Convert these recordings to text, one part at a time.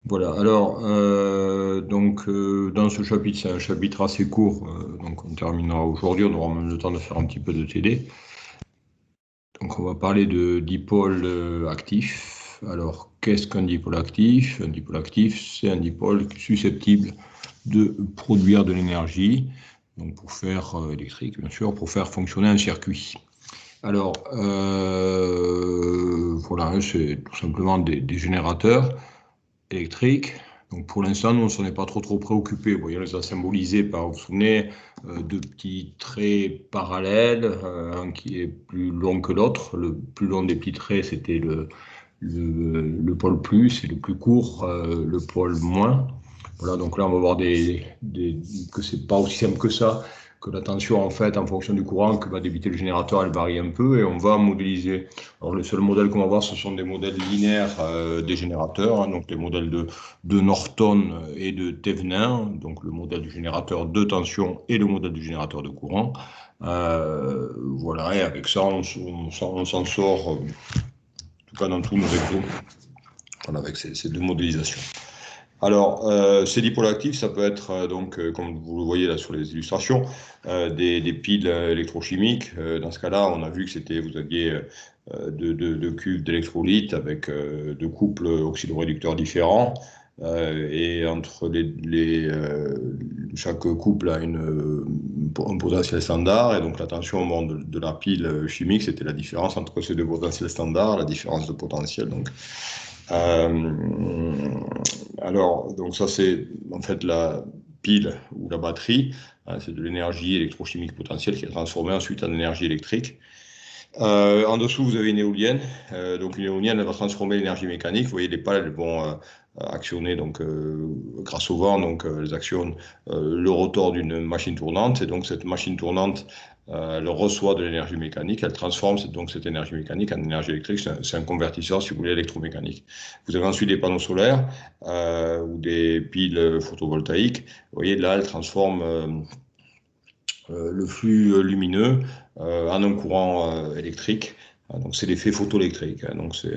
Voilà, alors, dans ce chapitre, c'est un chapitre assez court, donc on terminera aujourd'hui, on aura même le temps de faire un petit peu de TD. Donc on va parler de dipôle actif. Alors, qu'est-ce qu'un dipôle actif? Un dipôle actif, c'est un dipôle susceptible de produire de l'énergie, donc pour faire électrique, bien sûr, pour faire fonctionner un circuit. Alors, voilà, hein, c'est tout simplement des générateurs électriques. Donc pour l'instant, nous, on ne s'en est pas trop préoccupé. Vous voyez, on les a symbolisés par, vous vous souvenez, deux petits traits parallèles, un qui est plus long que l'autre. Le plus long des petits traits, c'était le pôle plus, et le plus court, le pôle moins. Voilà, donc là, on va voir que c'est pas aussi simple que ça, que la tension, en fait, en fonction du courant que va débiter le générateur, elle varie un peu, et on va modéliser. Alors, le seul modèle qu'on va voir, ce sont des modèles linéaires des générateurs, hein, donc les modèles de Norton et de Thevenin, donc le modèle du générateur de tension et le modèle du générateur de courant. Voilà, et avec ça, on s'en sort, en tout cas dans tous nos exos, voilà, avec ces deux modélisations. Alors, ces dipôles actifs, ça peut être, comme vous le voyez là sur les illustrations, des piles électrochimiques. Dans ce cas-là, on a vu que vous aviez deux cuves d'électrolyte avec deux couples oxydoréducteurs différents. Et entre chaque couple a un potentiel standard. Et donc, la tension au moment de la pile chimique, c'était la différence entre ces deux potentiels standards, la différence de potentiel. Donc, donc ça c'est en fait la pile ou la batterie, hein, c'est de l'énergie électrochimique potentielle qui est transformée ensuite en énergie électrique. En dessous, vous avez une éolienne. Donc une éolienne, elle va transformer l'énergie mécanique. Vous voyez, les pales elles vont actionner donc, grâce au vent, donc elles actionnent le rotor d'une machine tournante. Et donc cette machine tournante, elle reçoit de l'énergie mécanique, elle transforme donc cette énergie mécanique en énergie électrique. C'est un convertisseur, si vous voulez, électromécanique. Vous avez ensuite des panneaux solaires ou des piles photovoltaïques. Vous voyez, là, elles transforment le flux lumineux en un courant électrique. Donc c'est l'effet photoélectrique. Donc c'est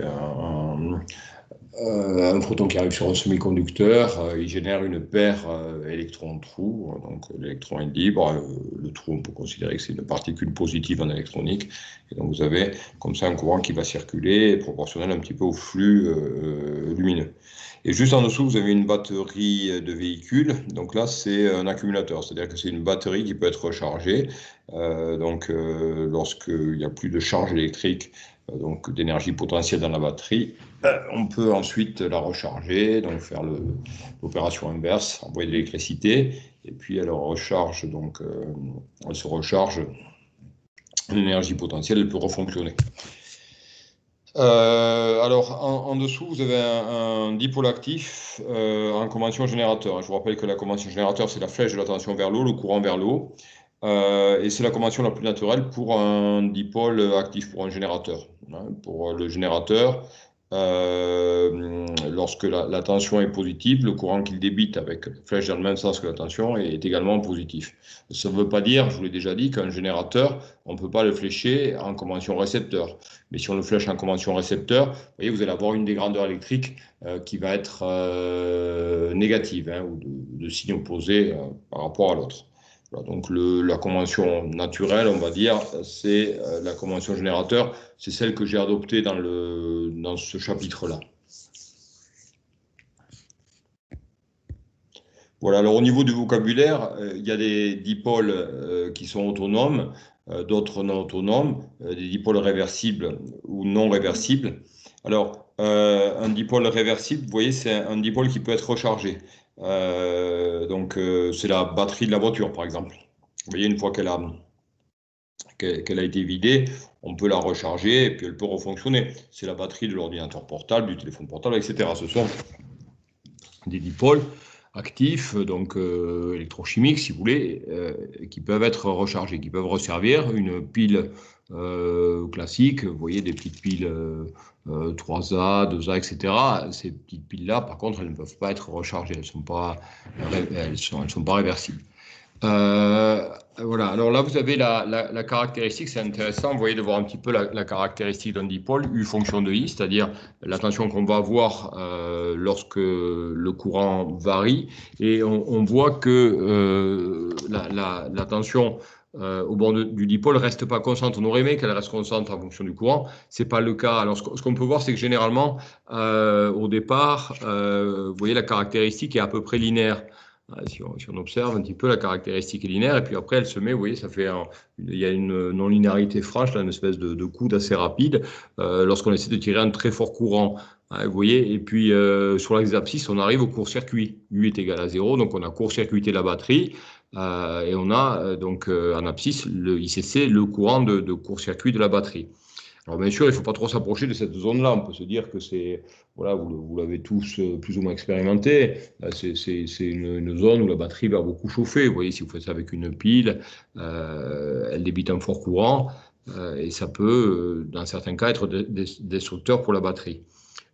un photon qui arrive sur un semi-conducteur, il génère une paire électron-trou. Donc l'électron est libre, le trou on peut considérer que c'est une particule positive en électronique. Et donc vous avez comme ça un courant qui va circuler proportionnel un petit peu au flux lumineux. Et juste en dessous, vous avez une batterie de véhicule. Donc là, c'est un accumulateur, c'est-à-dire que c'est une batterie qui peut être rechargée. Lorsqu'il n'y a plus de charge électrique, donc d'énergie potentielle dans la batterie, on peut ensuite la recharger, donc faire l'opération inverse, envoyer de l'électricité, et puis elle recharge, elle se recharge l'énergie potentielle, elle peut refonctionner. Alors, en dessous, vous avez un dipôle actif en convention générateur. Je vous rappelle que la convention générateur, c'est la flèche de la tension vers le haut, le courant vers le haut. Et c'est la convention la plus naturelle pour un dipôle actif, pour un générateur. Hein. Pour le générateur, lorsque la tension est positive, le courant qu'il débite avec flèche dans le même sens que la tension est également positif. Ça ne veut pas dire, je vous l'ai déjà dit, qu'un générateur, on ne peut pas le flécher en convention récepteur. Mais si on le flèche en convention récepteur, vous voyez, vous allez avoir une des grandeurs électriques qui va être négative, hein, ou de signe opposé par rapport à l'autre. Voilà, donc la convention naturelle, on va dire, c'est la convention générateur, c'est celle que j'ai adoptée dans ce chapitre-là. Voilà, alors au niveau du vocabulaire, il y a des dipôles qui sont autonomes, d'autres non autonomes, des dipôles réversibles ou non réversibles. Alors, un dipôle réversible, vous voyez, c'est un dipôle qui peut être rechargé. C'est la batterie de la voiture, par exemple. Vous voyez, une fois qu'elle a été vidée, on peut la recharger et puis elle peut refonctionner. C'est la batterie de l'ordinateur portable, du téléphone portable, etc. Ce sont des dipôles actifs, donc électrochimiques, si vous voulez, qui peuvent être rechargés, qui peuvent resservir une pile classique. Vous voyez, des petites piles 3A, 2A, etc. Ces petites piles-là, par contre, elles ne peuvent pas être rechargées. Elles sont pas réversibles. Voilà, alors là vous avez la caractéristique, c'est intéressant, vous voyez de voir un petit peu la caractéristique d'un dipôle, U fonction de I, c'est-à-dire la tension qu'on va avoir lorsque le courant varie, et on voit que la tension au bord du dipôle ne reste pas constante. On aurait aimé qu'elle reste constante en fonction du courant, ce n'est pas le cas. Alors ce qu'on peut voir, c'est que généralement, au départ, vous voyez la caractéristique est à peu près linéaire. Si on observe un petit peu, la caractéristique est linéaire, et puis après, elle se met, vous voyez, il y a une non-linéarité franche, là, une espèce de coude assez rapide, lorsqu'on essaie de tirer un très fort courant. Vous voyez, et puis sur l'axe abscisse, on arrive au court-circuit. U est égal à 0, donc on a court-circuité la batterie, et on a donc en abscisse, le ICC, le courant de court-circuit de la batterie. Alors bien sûr, il ne faut pas trop s'approcher de cette zone-là. On peut se dire que c'est, voilà, vous l'avez tous plus ou moins expérimenté. C'est une zone où la batterie va beaucoup chauffer. Vous voyez, si vous faites ça avec une pile, elle débite un fort courant et ça peut, dans certains cas, être destructeur pour la batterie.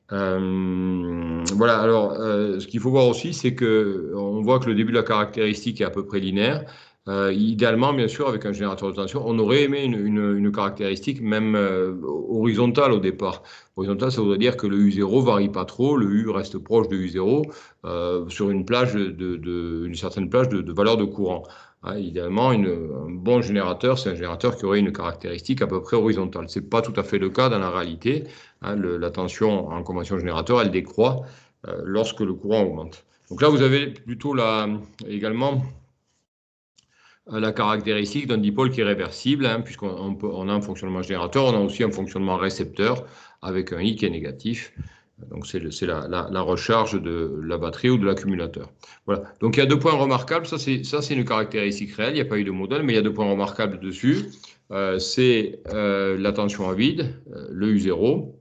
Voilà, alors ce qu'il faut voir aussi, c'est qu'on voit que le début de la caractéristique est à peu près linéaire. Idéalement, bien sûr, avec un générateur de tension, on aurait aimé une caractéristique même horizontale au départ. Horizontale, ça voudrait dire que le U0 varie pas trop, le U reste proche de U0 sur une plage une certaine plage de valeur de courant. Idéalement, un bon générateur, c'est un générateur qui aurait une caractéristique à peu près horizontale. Ce n'est pas tout à fait le cas dans la réalité. La tension en convention générateur, elle décroît lorsque le courant augmente. Donc là, vous avez plutôt également la caractéristique d'un dipôle qui est réversible, puisqu'on a un fonctionnement générateur, on a aussi un fonctionnement récepteur avec un I qui est négatif. Donc c'est la recharge de la batterie ou de l'accumulateur. Voilà. Donc il y a deux points remarquables. Ça c'est une caractéristique réelle. Il n'y a pas eu de modèle, mais il y a deux points remarquables dessus. C'est la tension à vide, le U0,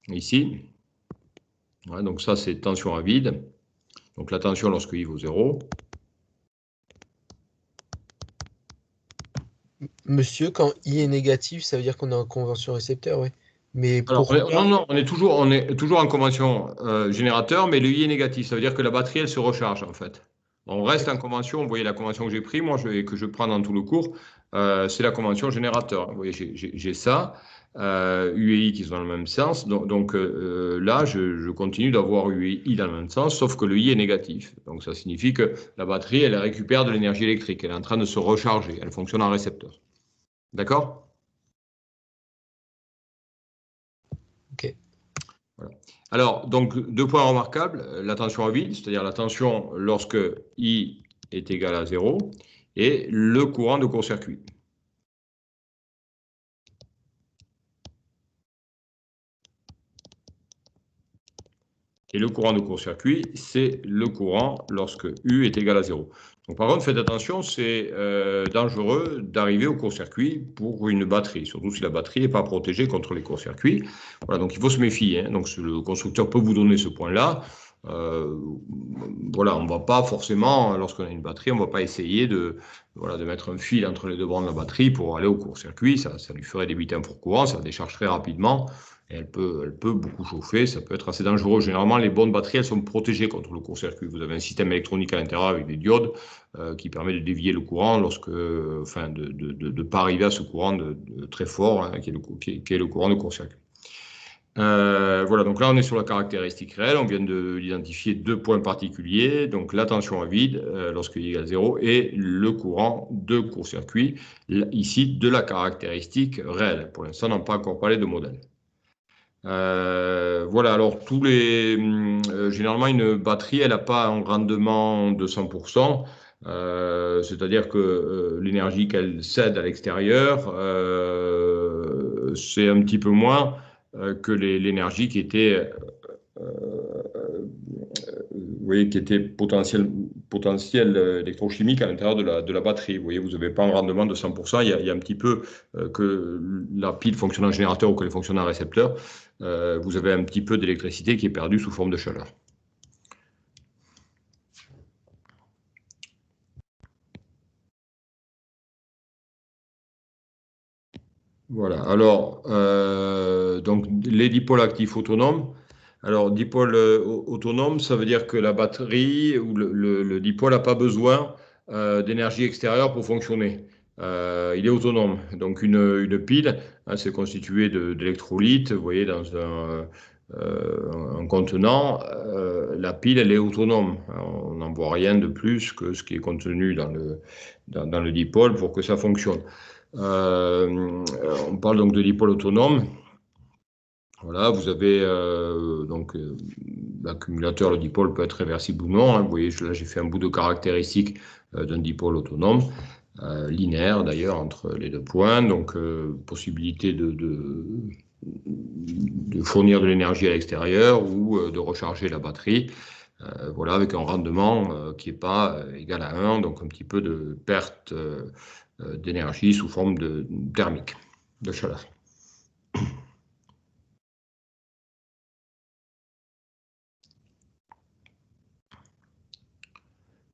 ici. Ouais, donc ça c'est tension à vide. Donc la tension lorsque I vaut 0. Monsieur, quand I est négatif, ça veut dire qu'on est en convention récepteur, oui. Mais Alors, pourquoi? non, on est toujours en convention générateur, mais le I est négatif. Ça veut dire que la batterie, elle se recharge, en fait. On reste en convention. Vous voyez la convention que j'ai prise, moi, et que je prends dans tout le cours, c'est la convention générateur. Vous voyez, j'ai ça, U et I qui sont dans le même sens. Donc là, je continue d'avoir U et I dans le même sens, sauf que le I est négatif. Donc ça signifie que la batterie, elle récupère de l'énergie électrique. Elle est en train de se recharger. Elle fonctionne en récepteur. D'accord? Ok. Voilà. Alors, donc, deux points remarquables, la tension à vide, c'est-à-dire la tension lorsque I est égal à 0, et le courant de court-circuit. Et le courant de court-circuit, c'est le courant lorsque U est égal à 0. Donc, par contre, faites attention, c'est dangereux d'arriver au court-circuit pour une batterie, surtout si la batterie n'est pas protégée contre les courts-circuits. Voilà, donc il faut se méfier. Donc, le constructeur peut vous donner ce point-là. Voilà, on ne va pas forcément, lorsqu'on a une batterie, on ne va pas essayer de mettre un fil entre les deux bancs de la batterie pour aller au court-circuit. Ça lui ferait débiter un fort courant, ça la décharge très rapidement. Et elle peut beaucoup chauffer, ça peut être assez dangereux. Généralement, les bonnes batteries, elles sont protégées contre le court-circuit. Vous avez un système électronique à l'intérieur avec des diodes qui permet de dévier le courant de ne pas arriver à ce courant très fort qui est le courant de court-circuit. Voilà, donc là on est sur la caractéristique réelle, on vient d'identifier deux points particuliers, donc la tension à vide lorsqu'il est égal à 0 et le courant de court-circuit, ici de la caractéristique réelle. Pour l'instant on n'a pas encore parlé de modèle. Voilà, alors généralement une batterie, elle n'a pas un rendement de 100%, c'est-à-dire que l'énergie qu'elle cède à l'extérieur, c'est un petit peu moins que l'énergie qui était, vous voyez, qui était potentiel électrochimique à l'intérieur de la batterie. Vous voyez, vous n'avez pas un rendement de 100%. Il y a un petit peu que la pile fonctionne en générateur ou qu'elle fonctionne en récepteur. Vous avez un petit peu d'électricité qui est perdue sous forme de chaleur. Voilà. Alors, donc les dipôles actifs autonomes. Alors, dipôle autonome, ça veut dire que la batterie ou le dipôle n'a pas besoin d'énergie extérieure pour fonctionner. Il est autonome. Donc une pile, hein, c'est constitué d'électrolytes. Vous voyez, dans un contenant, la pile, elle est autonome. On n'en voit rien de plus que ce qui est contenu dans le dipôle pour que ça fonctionne. On parle donc de dipôle autonome. Voilà, vous avez donc l'accumulateur, le dipôle peut être réversible ou non, hein. Vous voyez, là j'ai fait un bout de caractéristique d'un dipôle autonome, linéaire d'ailleurs entre les deux points, donc possibilité de fournir de l'énergie à l'extérieur ou de recharger la batterie. Voilà, avec un rendement qui n'est pas égal à 1, donc un petit peu de perte d'énergie sous forme thermique, de chaleur.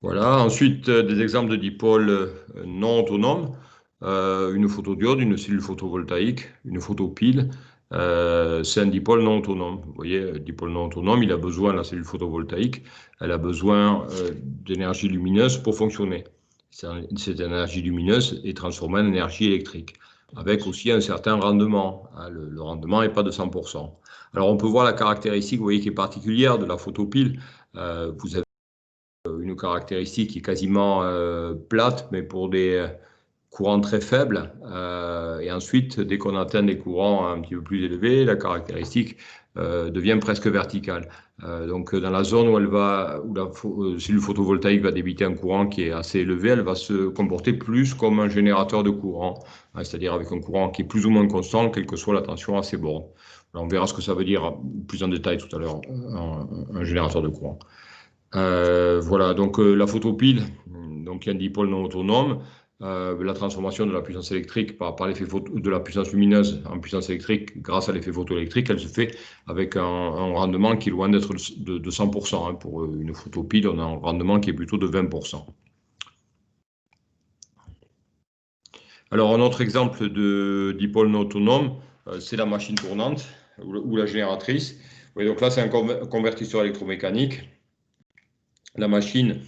Voilà, ensuite des exemples de dipôles non autonomes, une photodiode, une cellule photovoltaïque, une photopile, c'est un dipôle non autonome. Vous voyez, dipôle non autonome, il a besoin, la cellule photovoltaïque, elle a besoin d'énergie lumineuse pour fonctionner. Cette énergie lumineuse est transformée en énergie électrique, avec aussi un certain rendement. Le rendement n'est pas de 100%. Alors on peut voir la caractéristique, vous voyez, qui est particulière de la photopile. Vous avez une caractéristique qui est quasiment plate, mais pour des courants très faibles. Et ensuite, dès qu'on atteint des courants un petit peu plus élevés, la caractéristique devient presque verticale. Donc, dans la zone où la cellule photovoltaïque va débiter un courant qui est assez élevé, elle va se comporter plus comme un générateur de courant, hein, c'est-à-dire avec un courant qui est plus ou moins constant, quelle que soit la tension à ses bornes. On verra ce que ça veut dire plus en détail tout à l'heure, un générateur de courant. Voilà, donc la photopile, donc il y a un dipôle non autonome. La transformation de la puissance électrique par l'effet de la puissance lumineuse en puissance électrique grâce à l'effet photoélectrique, elle se fait avec un rendement qui est loin d'être de 100%. Hein. Pour une photopile, on a un rendement qui est plutôt de 20%. Alors, un autre exemple de dipôle non autonome, c'est la machine tournante ou la génératrice. Oui, donc là, c'est un convertisseur électromécanique. La machine,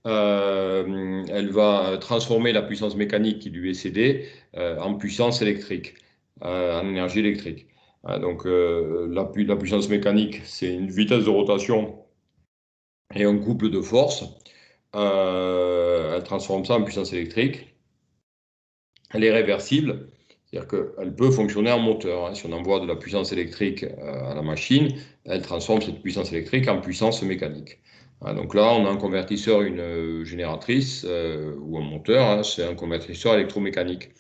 elle va transformer la puissance mécanique qui lui est cédée en puissance électrique, en énergie électrique. Donc, la puissance mécanique, c'est une vitesse de rotation et un couple de force. Elle transforme ça en puissance électrique. Elle est réversible, c'est-à-dire qu'elle peut fonctionner en moteur. Hein. Si on envoie de la puissance électrique à la machine, elle transforme cette puissance électrique en puissance mécanique. Donc là, on a un convertisseur, une génératrice ou un moteur, hein, c'est un convertisseur électromécanique.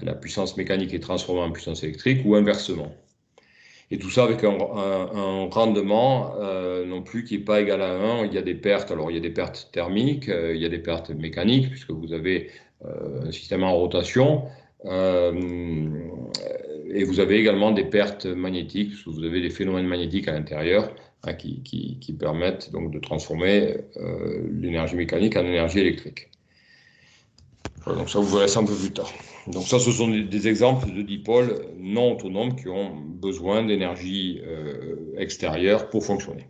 La puissance mécanique est transformée en puissance électrique ou inversement. Et tout ça avec un rendement non plus qui n'est pas égal à 1. Il y a des pertes, alors il y a des pertes thermiques, il y a des pertes mécaniques, puisque vous avez un système en rotation. Et vous avez également des pertes magnétiques, parce que vous avez des phénomènes magnétiques à l'intérieur hein, qui permettent donc de transformer l'énergie mécanique en énergie électrique. Voilà, donc ça, vous verrez ça un peu plus tard. Donc ça, ce sont des exemples de dipôles non autonomes qui ont besoin d'énergie extérieure pour fonctionner.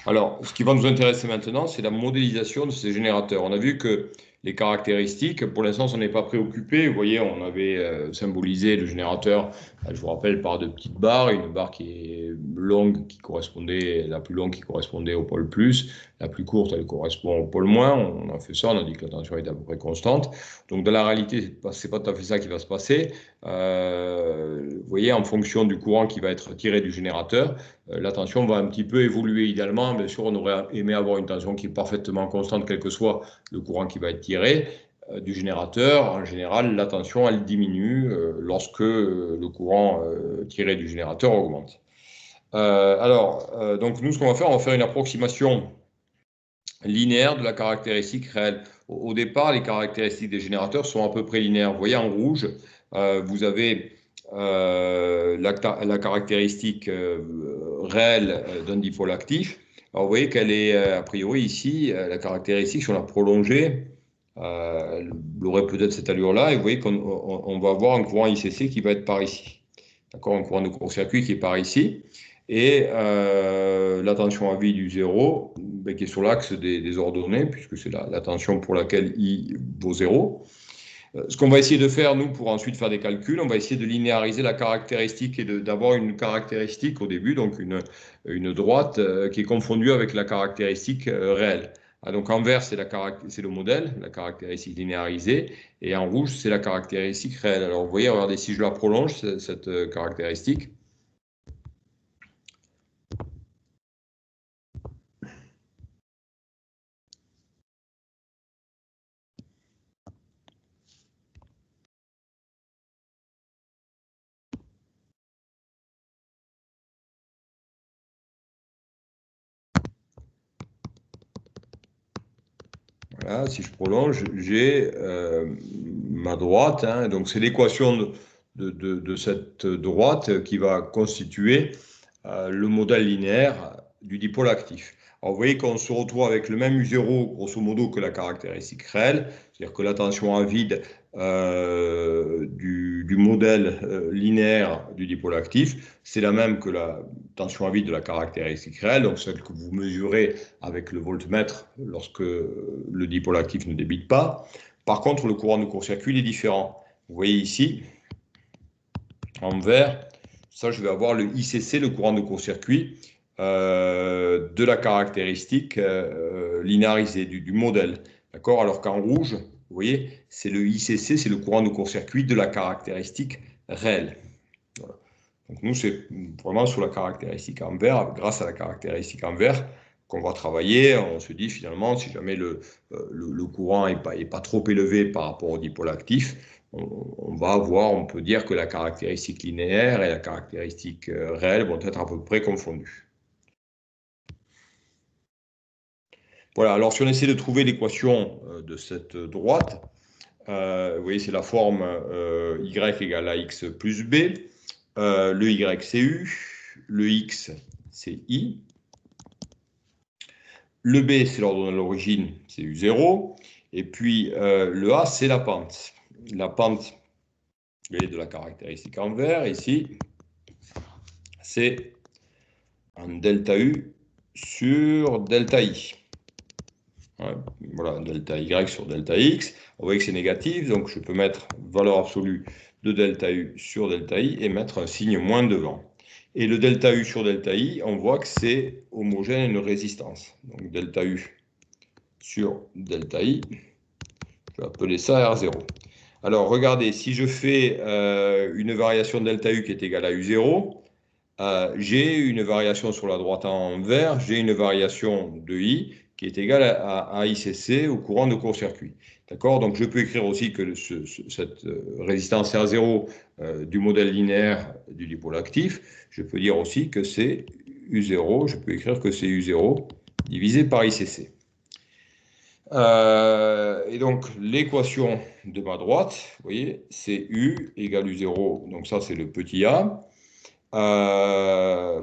Alors, ce qui va nous intéresser maintenant, c'est la modélisation de ces générateurs. On a vu que les caractéristiques, pour l'instant, on n'est pas préoccupé. Vous voyez, on avait symbolisé le générateur, je vous rappelle, par de petites barres. Une barre qui est longue, la plus longue qui correspondait au pôle plus. La plus courte, elle correspond au pôle moins. On a fait ça, on a dit que la tension était à peu près constante. Donc, dans la réalité, c'est pas tout à fait ça qui va se passer. Vous voyez, en fonction du courant qui va être tiré du générateur, la tension va un petit peu évoluer. Idéalement, bien sûr, on aurait aimé avoir une tension qui est parfaitement constante, quel que soit le courant qui va être tiré du générateur. En général, la tension, elle diminue lorsque le courant tiré du générateur augmente. Donc nous, ce qu'on va faire, on va faire une approximation linéaire de la caractéristique réelle. Au départ, les caractéristiques des générateurs sont à peu près linéaires. Vous voyez, en rouge, vous avez la caractéristique réelle d'un dipôle actif. Alors, vous voyez qu'elle est, a priori, ici, la caractéristique, si on la prolongeait, elle aurait peut-être cette allure-là, et vous voyez qu'on va avoir un courant ICC qui va être par ici. D'accord, un courant de court-circuit qui est par ici. et la tension à vide U0 ben, qui est sur l'axe des ordonnées, puisque c'est la tension pour laquelle I vaut 0. Ce qu'on va essayer de faire, nous, pour ensuite faire des calculs, on va essayer de linéariser la caractéristique et d'avoir une caractéristique au début, donc une droite qui est confondue avec la caractéristique réelle. Ah, donc en vert, c'est le modèle, la caractéristique linéarisée, et en rouge, c'est la caractéristique réelle. Alors vous voyez, regardez, si je la prolonge, cette caractéristique, voilà, si je prolonge, j'ai ma droite, hein, donc c'est l'équation de cette droite qui va constituer le modèle linéaire du dipôle actif. Alors vous voyez qu'on se retrouve avec le même U0, grosso modo, que la caractéristique réelle, c'est-à-dire que la tension à vide du modèle linéaire du dipôle actif, c'est la même que la tension à vide de la caractéristique réelle, donc celle que vous mesurez avec le voltmètre lorsque le dipôle actif ne débite pas. Par contre, le courant de court-circuit est différent. Vous voyez ici, en vert, ça je vais avoir le ICC, le courant de court-circuit, de la caractéristique linéarisée, du modèle. D'accord? Alors qu'en rouge, vous voyez, c'est le ICC, c'est le courant de court-circuit de la caractéristique réelle. Voilà. Donc nous, c'est vraiment sur la caractéristique en vert, grâce à la caractéristique en vert, qu'on va travailler. On se dit finalement, si jamais le courant n'est pas trop élevé par rapport au dipôle actif, on va avoir, on peut dire que la caractéristique linéaire et la caractéristique réelle vont être à peu près confondues. Voilà, alors si on essaie de trouver l'équation de cette droite, vous voyez, c'est la forme y égale à x plus b. Le y, c'est u. Le x, c'est i. Le b, c'est l'ordonnée de l'origine, c'est u0. Et puis, le a, c'est la pente. La pente, vous voyez, de la caractéristique en vert, ici, c'est un delta u sur delta i. Voilà, delta y sur delta x. On voit que c'est négatif, donc je peux mettre valeur absolue de delta u sur delta i et mettre un signe moins devant. Et le delta u sur delta i, on voit que c'est homogène à une résistance. Donc delta u sur delta i, je vais appeler ça R0. Alors regardez, si je fais une variation de delta u qui est égale à u0, j'ai une variation sur la droite en vert, j'ai une variation de i qui est égale à ICC au courant de court-circuit. D'accord? Donc je peux écrire aussi que cette résistance R0 du modèle linéaire du dipôle actif, je peux dire aussi que c'est U0, je peux écrire que c'est U0 divisé par ICC. Et donc l'équation de ma droite, vous voyez, c'est U égale U0, donc ça c'est le petit a,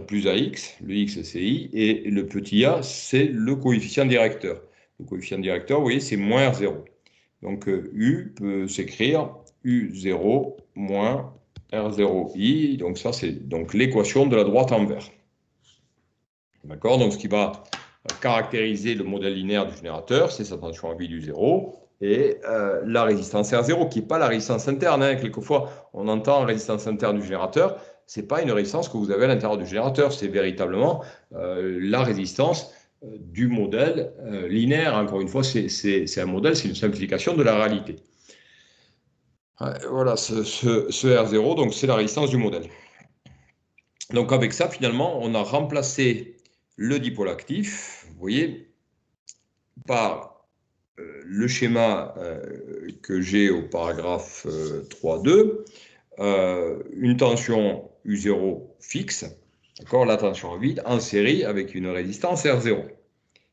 plus AX, le X c'est I, et le petit a, c'est le coefficient directeur. Le coefficient directeur, vous voyez, c'est moins R0. Donc U peut s'écrire U0 moins R0I, donc ça c'est donc l'équation de la droite en vert. D'accord? Donc ce qui va caractériser le modèle linéaire du générateur, c'est sa tension à vide U0 et la résistance R0, qui n'est pas la résistance interne. Hein. Quelquefois, on entend résistance interne du générateur, ce n'est pas une résistance que vous avez à l'intérieur du générateur, c'est véritablement la résistance du modèle linéaire. Encore une fois, c'est un modèle, c'est une simplification de la réalité. Voilà, ce R0, donc c'est la résistance du modèle. Donc avec ça, finalement, on a remplacé le dipôle actif, vous voyez, par le schéma que j'ai au paragraphe 3.2, une tension U0 fixe, d'accord, la tension à vide, en série avec une résistance R0.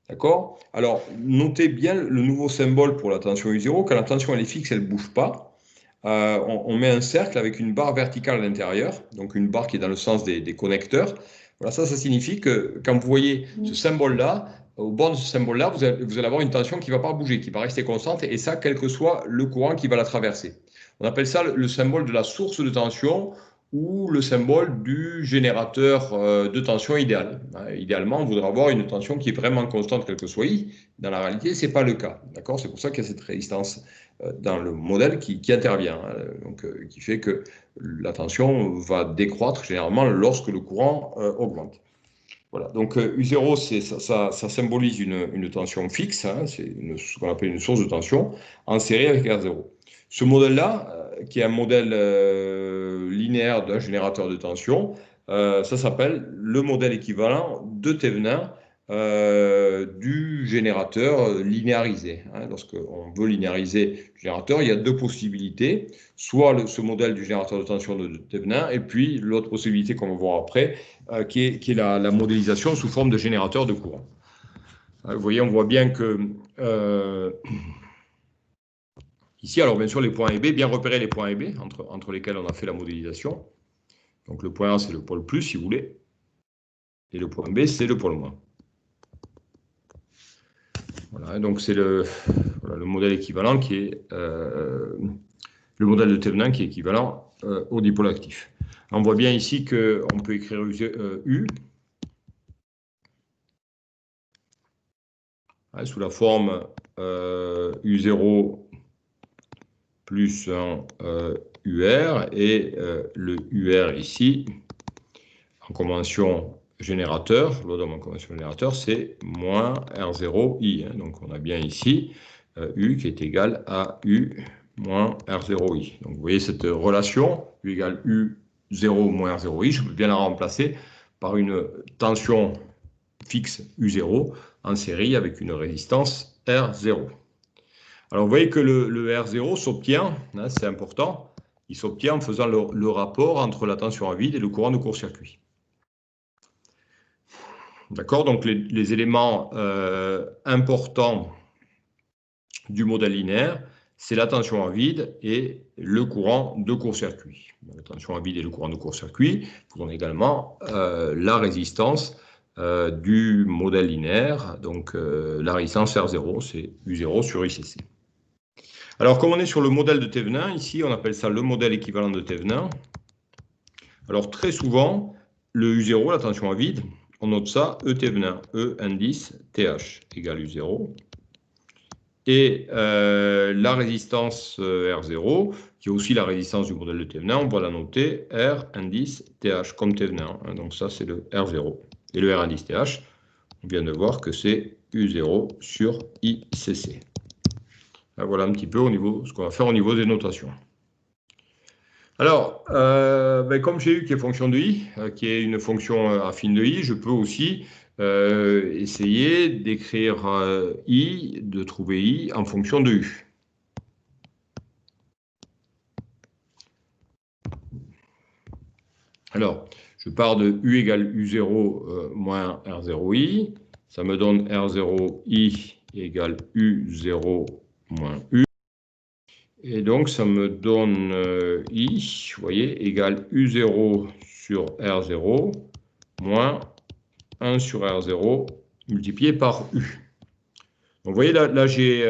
D'accord? Alors, notez bien le nouveau symbole pour la tension U0. Quand la tension elle est fixe, elle ne bouge pas. On met un cercle avec une barre verticale à l'intérieur, donc une barre qui est dans le sens des connecteurs. Voilà, ça signifie que quand vous voyez ce symbole-là, au bord de ce symbole-là, vous allez avoir une tension qui ne va pas bouger, qui va rester constante, et ça, quel que soit le courant qui va la traverser. On appelle ça le symbole de la source de tension, ou le symbole du générateur de tension idéal. Idéalement, on voudrait avoir une tension qui est vraiment constante, quel que soit I. Dans la réalité, ce n'est pas le cas. D'accord? C'est pour ça qu'il y a cette résistance dans le modèle qui intervient, donc, qui fait que la tension va décroître généralement lorsque le courant augmente. Voilà, donc U0, ça symbolise une tension fixe, hein, c'est ce qu'on appelle une source de tension, en série avec R0. Ce modèle-là, qui est un modèle linéaire d'un générateur de tension, ça s'appelle le modèle équivalent de Thevenin du générateur linéarisé. Hein. Lorsqu'on veut linéariser le générateur, il y a deux possibilités, soit ce modèle du générateur de tension de Thevenin, et puis l'autre possibilité qu'on va voir après, qui est la modélisation sous forme de générateur de courant. Vous voyez, on voit bien que ici, alors bien sûr, les points A et B, bien repérer les points A et B entre lesquels on a fait la modélisation. Donc le point A, c'est le pôle plus, si vous voulez, et le point B, c'est le pôle moins. Voilà, donc c'est le modèle équivalent qui est le modèle de Thevenin qui est équivalent au dipôle actif. On voit bien ici qu'on peut écrire U sous la forme U0 plus un UR et le UR ici en convention générateur, l'odome en convention générateur, c'est moins R0I. Hein, donc on a bien ici U qui est égal à U moins R0I. Donc vous voyez cette relation, U égale U0 moins R0I, je peux bien la remplacer par une tension fixe U0 en série avec une résistance R0. Alors vous voyez que le R0 s'obtient, hein, c'est important, il s'obtient en faisant le rapport entre la tension à vide et le courant de court-circuit. D'accord? Donc les éléments importants du modèle linéaire, c'est la tension à vide et le courant de court-circuit. La tension à vide et le courant de court-circuit font également la résistance du modèle linéaire. Donc la résistance R0, c'est U0 sur ICC. Alors comme on est sur le modèle de Thevenin, ici on appelle ça le modèle équivalent de Thevenin. Alors très souvent, le U0, la tension à vide, on note ça, E Thevenin, E indice TH égale U0. Et la résistance R0, qui est aussi la résistance du modèle de Thevenin, on va la noter R indice TH comme Thevenin. Hein, donc ça, c'est le R0. Et le R indice TH, on vient de voir que c'est U0 sur ICC. Là, voilà un petit peu ce qu'on va faire au niveau des notations. Alors, comme j'ai eu qui est fonction de I, qui est une fonction affine de I, je peux aussi essayer d'écrire I, de trouver I en fonction de U. Alors, je pars de U égale U0 moins R0I. Ça me donne R0I égale U0 moins U. Et donc, ça me donne I, vous voyez, égale U0 sur R0 moins 1 sur R0 multiplié par U. Donc, vous voyez, là j'ai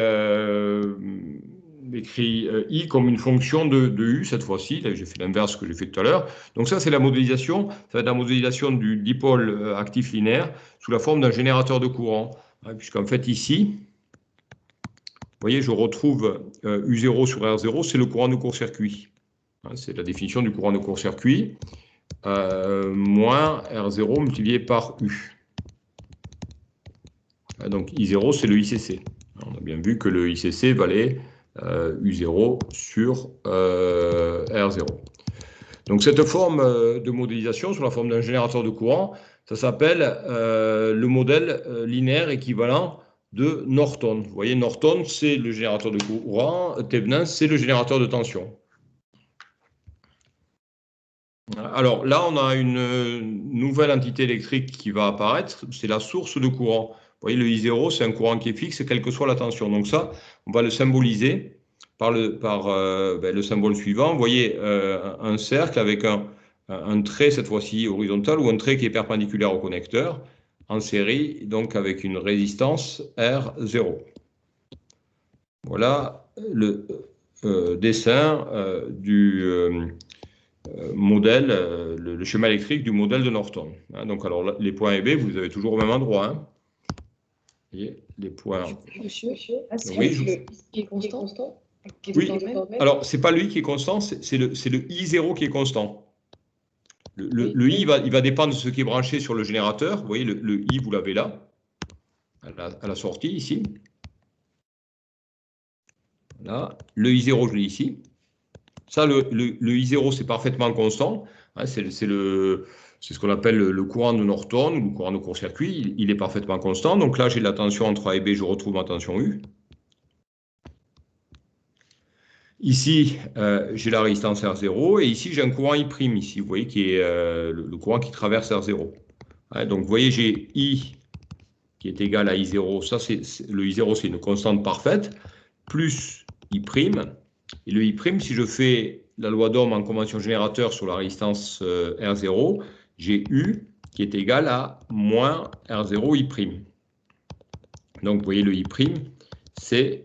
écrit I comme une fonction de U cette fois-ci. Là, j'ai fait l'inverse que j'ai fait tout à l'heure. Donc, ça, c'est la modélisation. Ça va être la modélisation du dipôle actif linéaire sous la forme d'un générateur de courant. Hein, puisqu'en fait, ici, vous voyez, je retrouve U0 sur R0, c'est le courant de court-circuit. Hein, c'est la définition du courant de court-circuit, moins R0 multiplié par U. Donc I0, c'est le ICC. On a bien vu que le ICC valait U0 sur R0. Donc cette forme de modélisation sous la forme d'un générateur de courant, ça s'appelle le modèle linéaire équivalent de Norton. Vous voyez, Norton, c'est le générateur de courant, Thevenin, c'est le générateur de tension. Alors là, on a une nouvelle entité électrique qui va apparaître, c'est la source de courant. Vous voyez, le I0, c'est un courant qui est fixe, quelle que soit la tension. Donc ça, on va le symboliser par le symbole suivant. Vous voyez un cercle avec un trait, cette fois-ci horizontal, ou un trait qui est perpendiculaire au connecteur, en série, donc avec une résistance R0. Voilà le dessin modèle, le schéma électrique du modèle de Norton. Hein. Donc, alors, là, les points A et B, vous les avez toujours au même endroit. Hein. Vous voyez, les points. Monsieur, c'est Oui, le I qui est constant. Oui, alors, ce n'est pas le I qui est constant, c'est le I0 qui est constant. Le I, il va dépendre de ce qui est branché sur le générateur. Vous voyez, le I, vous l'avez là, à la sortie, ici. Là. Le I0, je l'ai ici. Ça, le I0, c'est parfaitement constant. Hein, c'est ce qu'on appelle le courant de Norton ou le courant de court-circuit. Il est parfaitement constant. Donc là, j'ai la tension entre A et B, je retrouve ma tension U. Ici, j'ai la résistance R0 et ici, j'ai un courant I', ici, vous voyez, qui est le courant qui traverse R0. Hein, donc, vous voyez, j'ai I qui est égal à I0. Ça, le I0, c'est une constante parfaite, plus I'. Et le I', si je fais la loi d'Ohm en convention générateur sur la résistance R0, j'ai U qui est égal à moins R0 I'. Donc, vous voyez, le I', c'est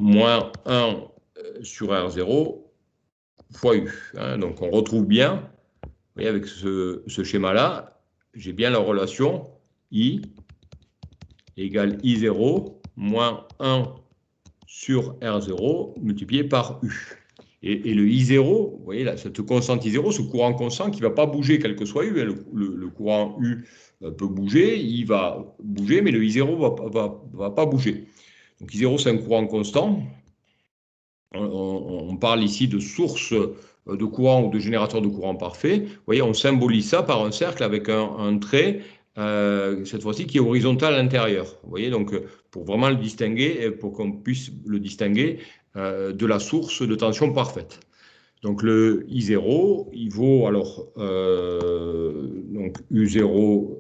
moins 1 sur R0 fois U. Hein. Donc, on retrouve bien, vous voyez, avec ce schéma-là, j'ai bien la relation I égale I0 moins 1 sur R0 multiplié par U. Et le I0, vous voyez là, cette constante I0, ce courant constant qui ne va pas bouger quel que soit U, hein, le courant U peut bouger, il va bouger, mais le I0 ne va pas bouger. Donc I0, c'est un courant constant. On parle ici de source de courant ou de générateur de courant parfait. Vous voyez, on symbolise ça par un cercle avec un trait, cette fois-ci, qui est horizontal à l'intérieur. Vous voyez, donc, pour vraiment le distinguer, pour qu'on puisse le distinguer de la source de tension parfaite. Donc, le I0, il vaut alors donc U0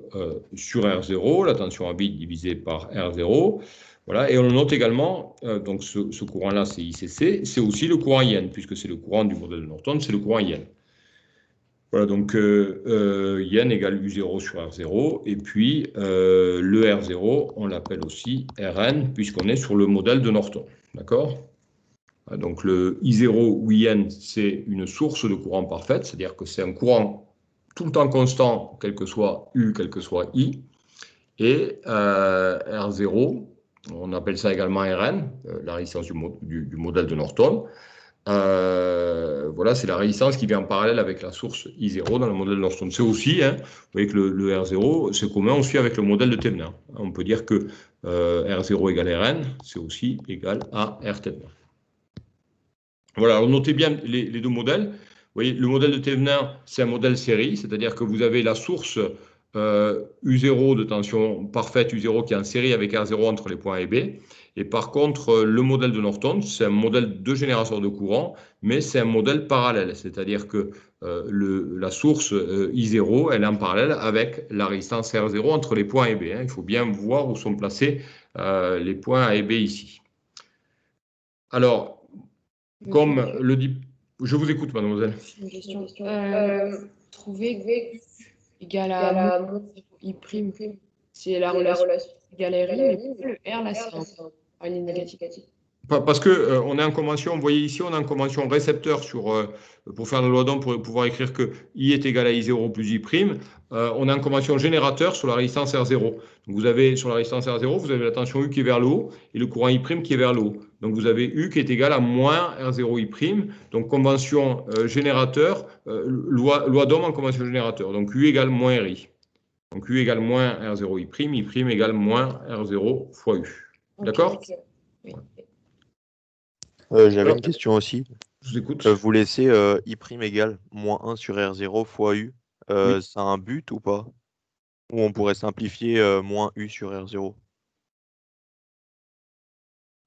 sur R0, la tension à bit divisée par R0. Voilà, et on note également, donc ce courant-là, c'est ICC, c'est aussi le courant IN, puisque c'est le courant du modèle de Norton, c'est le courant IN. Voilà, donc IN égale U0 sur R0, et puis le R0, on l'appelle aussi Rn, puisqu'on est sur le modèle de Norton. D'accord ? Donc le I0 ou IN, c'est une source de courant parfaite, c'est-à-dire que c'est un courant tout le temps constant, quel que soit U, quel que soit I, et R0, on appelle ça également Rn, la résistance du modèle de Norton. Voilà, c'est la résistance qui vient en parallèle avec la source I0 dans le modèle de Norton. C'est aussi, hein, vous voyez que le R0, c'est commun aussi avec le modèle de Thevenin. On peut dire que R0 égale Rn, c'est aussi égal à R Thevenin. Voilà, alors notez bien les deux modèles. Vous voyez, le modèle de Thevenin, c'est un modèle série, c'est-à-dire que vous avez la source U0 de tension parfaite, U0 qui est en série avec R0 entre les points A et B. Et par contre, le modèle de Norton, c'est un modèle de générateur de courant, mais c'est un modèle parallèle, c'est-à-dire que la source I0, elle est en parallèle avec la résistance R0 entre les points A et B. Hein. Il faut bien voir où sont placés les points A et B ici. Alors, comme le dit... Je vous écoute, mademoiselle. Une question. Trouver U égale à I', c'est la relation égale à RI, mais le R, là, c'est un ligne négative. Parce qu'on est en convention, vous voyez ici, on est en convention récepteur pour faire la loi d'Ohm, pour pouvoir écrire que I est égal à I0 plus I'. On est en convention générateur sur la résistance R0. Donc vous avez, sur la résistance R0, vous avez la tension U qui est vers le haut et le courant I' qui est vers le haut. Donc vous avez U qui est égal à moins R0 I'. Donc convention générateur, loi d'Ohm en convention générateur. Donc U égale moins RI. Donc U égale moins R0 I', I' égale moins R0 fois U. D'accord ? Okay. Oui. J'avais une question aussi. Je vous écoute. Vous laissez I' égale moins 1 sur R0 fois U. Oui. Ça a un but ou pas? Ou on pourrait simplifier moins U sur R0?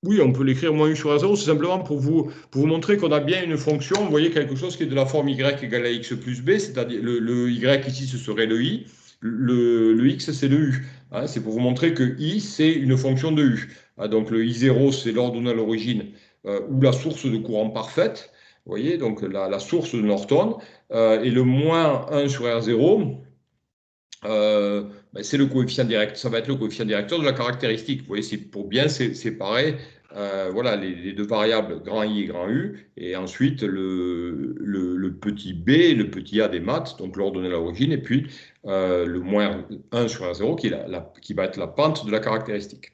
Oui, on peut l'écrire moins U sur R0, c'est simplement pour vous montrer qu'on a bien une fonction, vous voyez, quelque chose qui est de la forme Y égale à X plus B, c'est-à-dire le Y ici, ce serait le I, le X, c'est le U. Hein, c'est pour vous montrer que I, c'est une fonction de U. Hein, donc le I0, c'est l'ordonnée à l'origine ou la source de courant parfaite, vous voyez, donc la source de Norton, et le moins 1 sur R0, c'est le coefficient direct, ça va être le coefficient directeur de la caractéristique. Vous voyez, c'est pour bien séparer voilà, les deux variables grand I et grand U, et ensuite le petit b et le petit a des maths, donc l'ordonnée à l'origine, et puis le moins 1 sur R0 qui va être la pente de la caractéristique.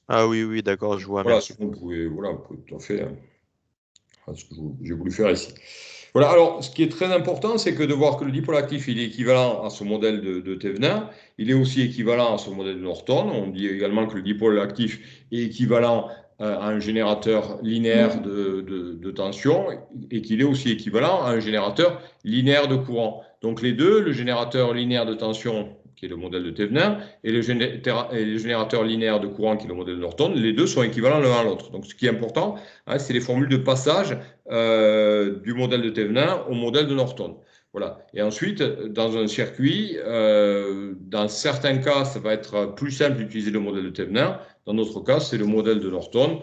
Ah oui, oui, d'accord, je vois, Voilà, merci. vous pouvez tout à fait, hein, ce que j'ai voulu faire ici. Voilà, alors ce qui est très important, c'est que de voir que le dipôle actif il est équivalent à son modèle de Thevenin, il est aussi équivalent à son modèle de Norton. On dit également que le dipôle actif est équivalent à un générateur linéaire de tension et qu'il est aussi équivalent à un générateur linéaire de courant. Donc les deux, le générateur linéaire de tension, qui est le modèle de Thevenin, et le générateur linéaire de courant, qui est le modèle de Norton, les deux sont équivalents l'un à l'autre. Donc ce qui est important, hein, c'est les formules de passage du modèle de Thevenin au modèle de Norton. Voilà. Et ensuite, dans un circuit, dans certains cas, ça va être plus simple d'utiliser le modèle de Thevenin. Dans d'autres cas, c'est le modèle de Norton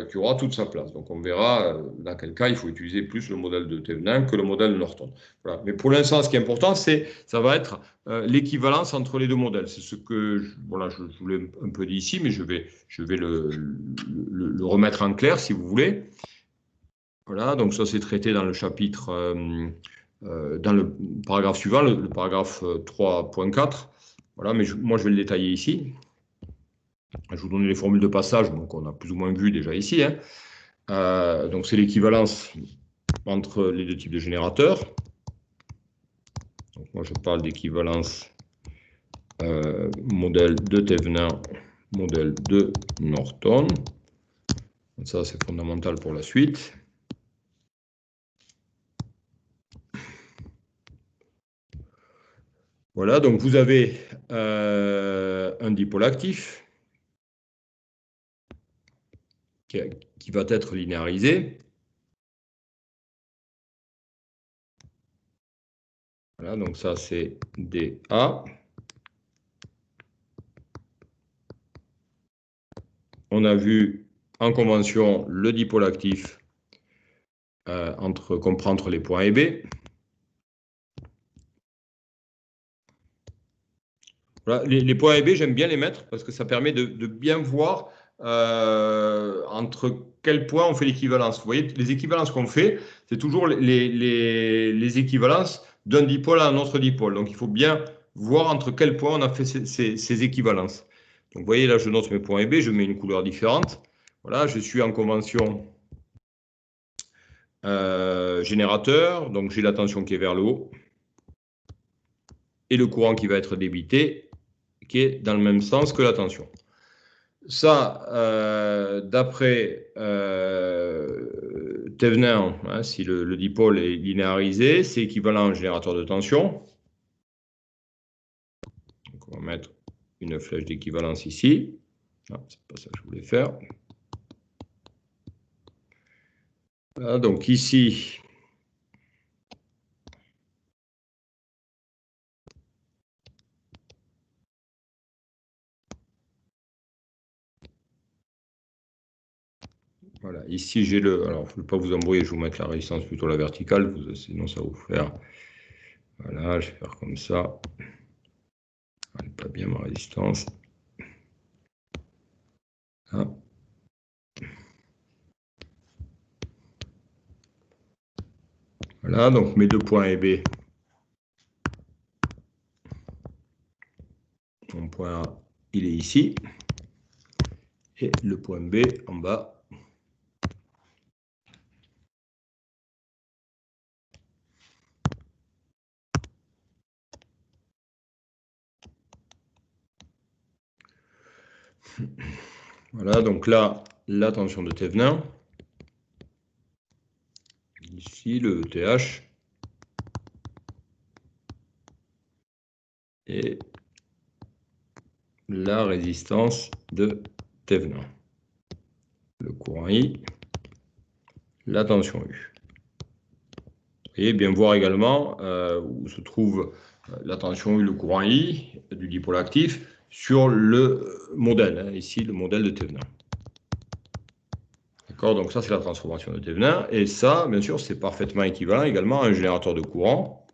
qui aura toute sa place. Donc, on verra dans quel cas il faut utiliser plus le modèle de Thevenin que le modèle de Norton. Voilà. Mais pour l'instant, ce qui est important, ça va être l'équivalence entre les deux modèles. C'est ce que voilà, je voulais un peu dire ici, mais je vais le remettre en clair si vous voulez. Voilà, donc ça c'est traité dans le chapitre, dans le paragraphe suivant, le paragraphe 3.4. Voilà, mais moi je vais le détailler ici. Je vais vous donner les formules de passage, donc on a plus ou moins vu déjà ici. Hein. Donc c'est l'équivalence entre les deux types de générateurs. Donc moi je parle d'équivalence modèle de Thevenin, modèle de Norton. Donc ça c'est fondamental pour la suite. Voilà, donc vous avez un dipôle actif qui va être linéarisé. Voilà, donc ça c'est dA. On a vu en convention le dipôle actif comprend entre les points A et B. Voilà, les points A et B, j'aime bien les mettre parce que ça permet de bien voir entre quels points on fait l'équivalence. Vous voyez, les équivalences qu'on fait, c'est toujours les équivalences d'un dipôle à un autre dipôle. Donc, il faut bien voir entre quels points on a fait ces équivalences. Donc, vous voyez, là, je note mes points A et B, je mets une couleur différente. Voilà, je suis en convention générateur, donc j'ai la tension qui est vers le haut et le courant qui va être débité, qui est dans le même sens que la tension. Ça, d'après Thevenin, hein, si le dipôle est linéarisé, c'est équivalent à un générateur de tension. Donc, on va mettre une flèche d'équivalence ici. Ah, c'est pas ça que je voulais faire. Voilà, donc ici, voilà, ici j'ai le. Alors, je ne veux pas vous embrouiller, je vais vous mettre la résistance plutôt à la verticale, sinon ça va vous faire. Voilà, je vais faire comme ça. Elle n'est pas bien ma résistance. Ah. Voilà, donc mes deux points A et B. Mon point A, il est ici. Et le point B en bas. Voilà, donc là, la tension de Thevenin. Ici, le TH. Et la résistance de Thevenin. Le courant I, la tension U. Et bien voir également où se trouve la tension U, le courant I du dipôle actif sur le modèle, hein, ici le modèle de Thevenin. D'accord, donc ça c'est la transformation de Thevenin, et ça, bien sûr, c'est parfaitement équivalent également à un générateur de courant.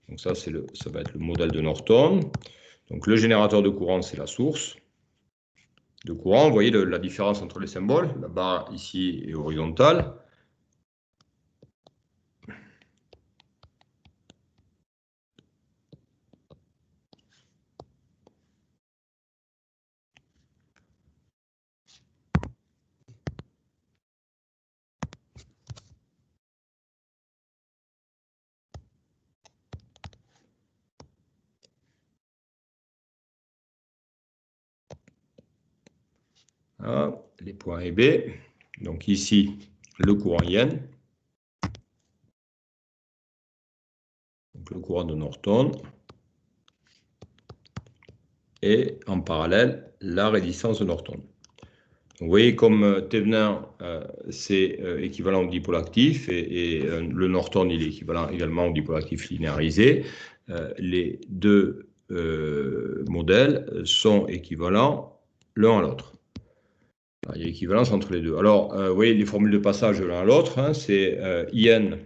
Donc ça va être le modèle de Norton. Donc le générateur de courant, c'est la source. de courant. Vous voyez la différence entre les symboles. La barre ici est horizontale. Voilà, les points A et B. Donc ici, le courant IN. Donc le courant de Norton. Et en parallèle, la résistance de Norton. Donc, vous voyez, comme Thévenin, c'est équivalent au dipôle actif et le Norton, il est équivalent également au dipôle actif linéarisé. Les deux modèles sont équivalents l'un à l'autre. Il y a équivalence entre les deux. Alors, vous voyez les formules de passage de l'un à l'autre, hein, c'est IN.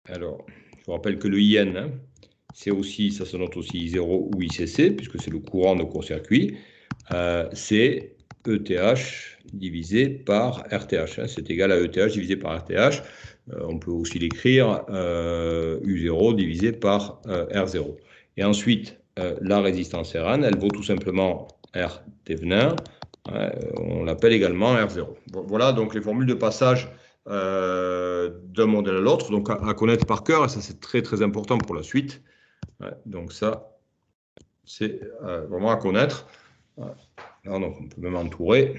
Alors, je vous rappelle que le IN, hein, c'est aussi, ça se note aussi I0 ou ICC, puisque c'est le courant de court-circuit. C'est ETH divisé par RTH. Hein, c'est égal à ETH divisé par RTH. On peut aussi l'écrire U0 divisé par R0. Et ensuite, la résistance Rn, elle vaut tout simplement R Thévenin. On l'appelle également R0. Voilà donc les formules de passage d'un modèle à l'autre, donc à connaître par cœur, et ça c'est très très important pour la suite. Donc ça, c'est vraiment à connaître. Là, donc, on peut même entourer.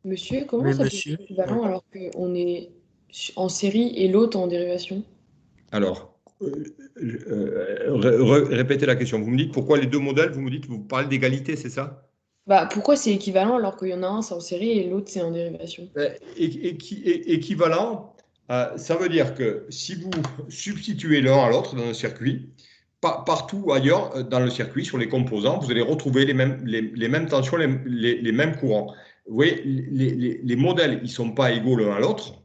Monsieur, comment Oui, ça peut monsieur. être équivalent alors qu'on est en série et l'autre en dérivation? Alors, répétez la question. Vous me dites pourquoi les deux modèles, vous parlez d'égalité, c'est ça? Bah, pourquoi c'est équivalent alors qu'il y en a un, c'est en série et l'autre, c'est en dérivation? Équivalent, ça veut dire que si vous substituez l'un à l'autre dans un circuit, partout ailleurs dans le circuit, sur les composants, vous allez retrouver les mêmes tensions, les mêmes courants. Vous voyez, les modèles, ils ne sont pas égaux l'un à l'autre,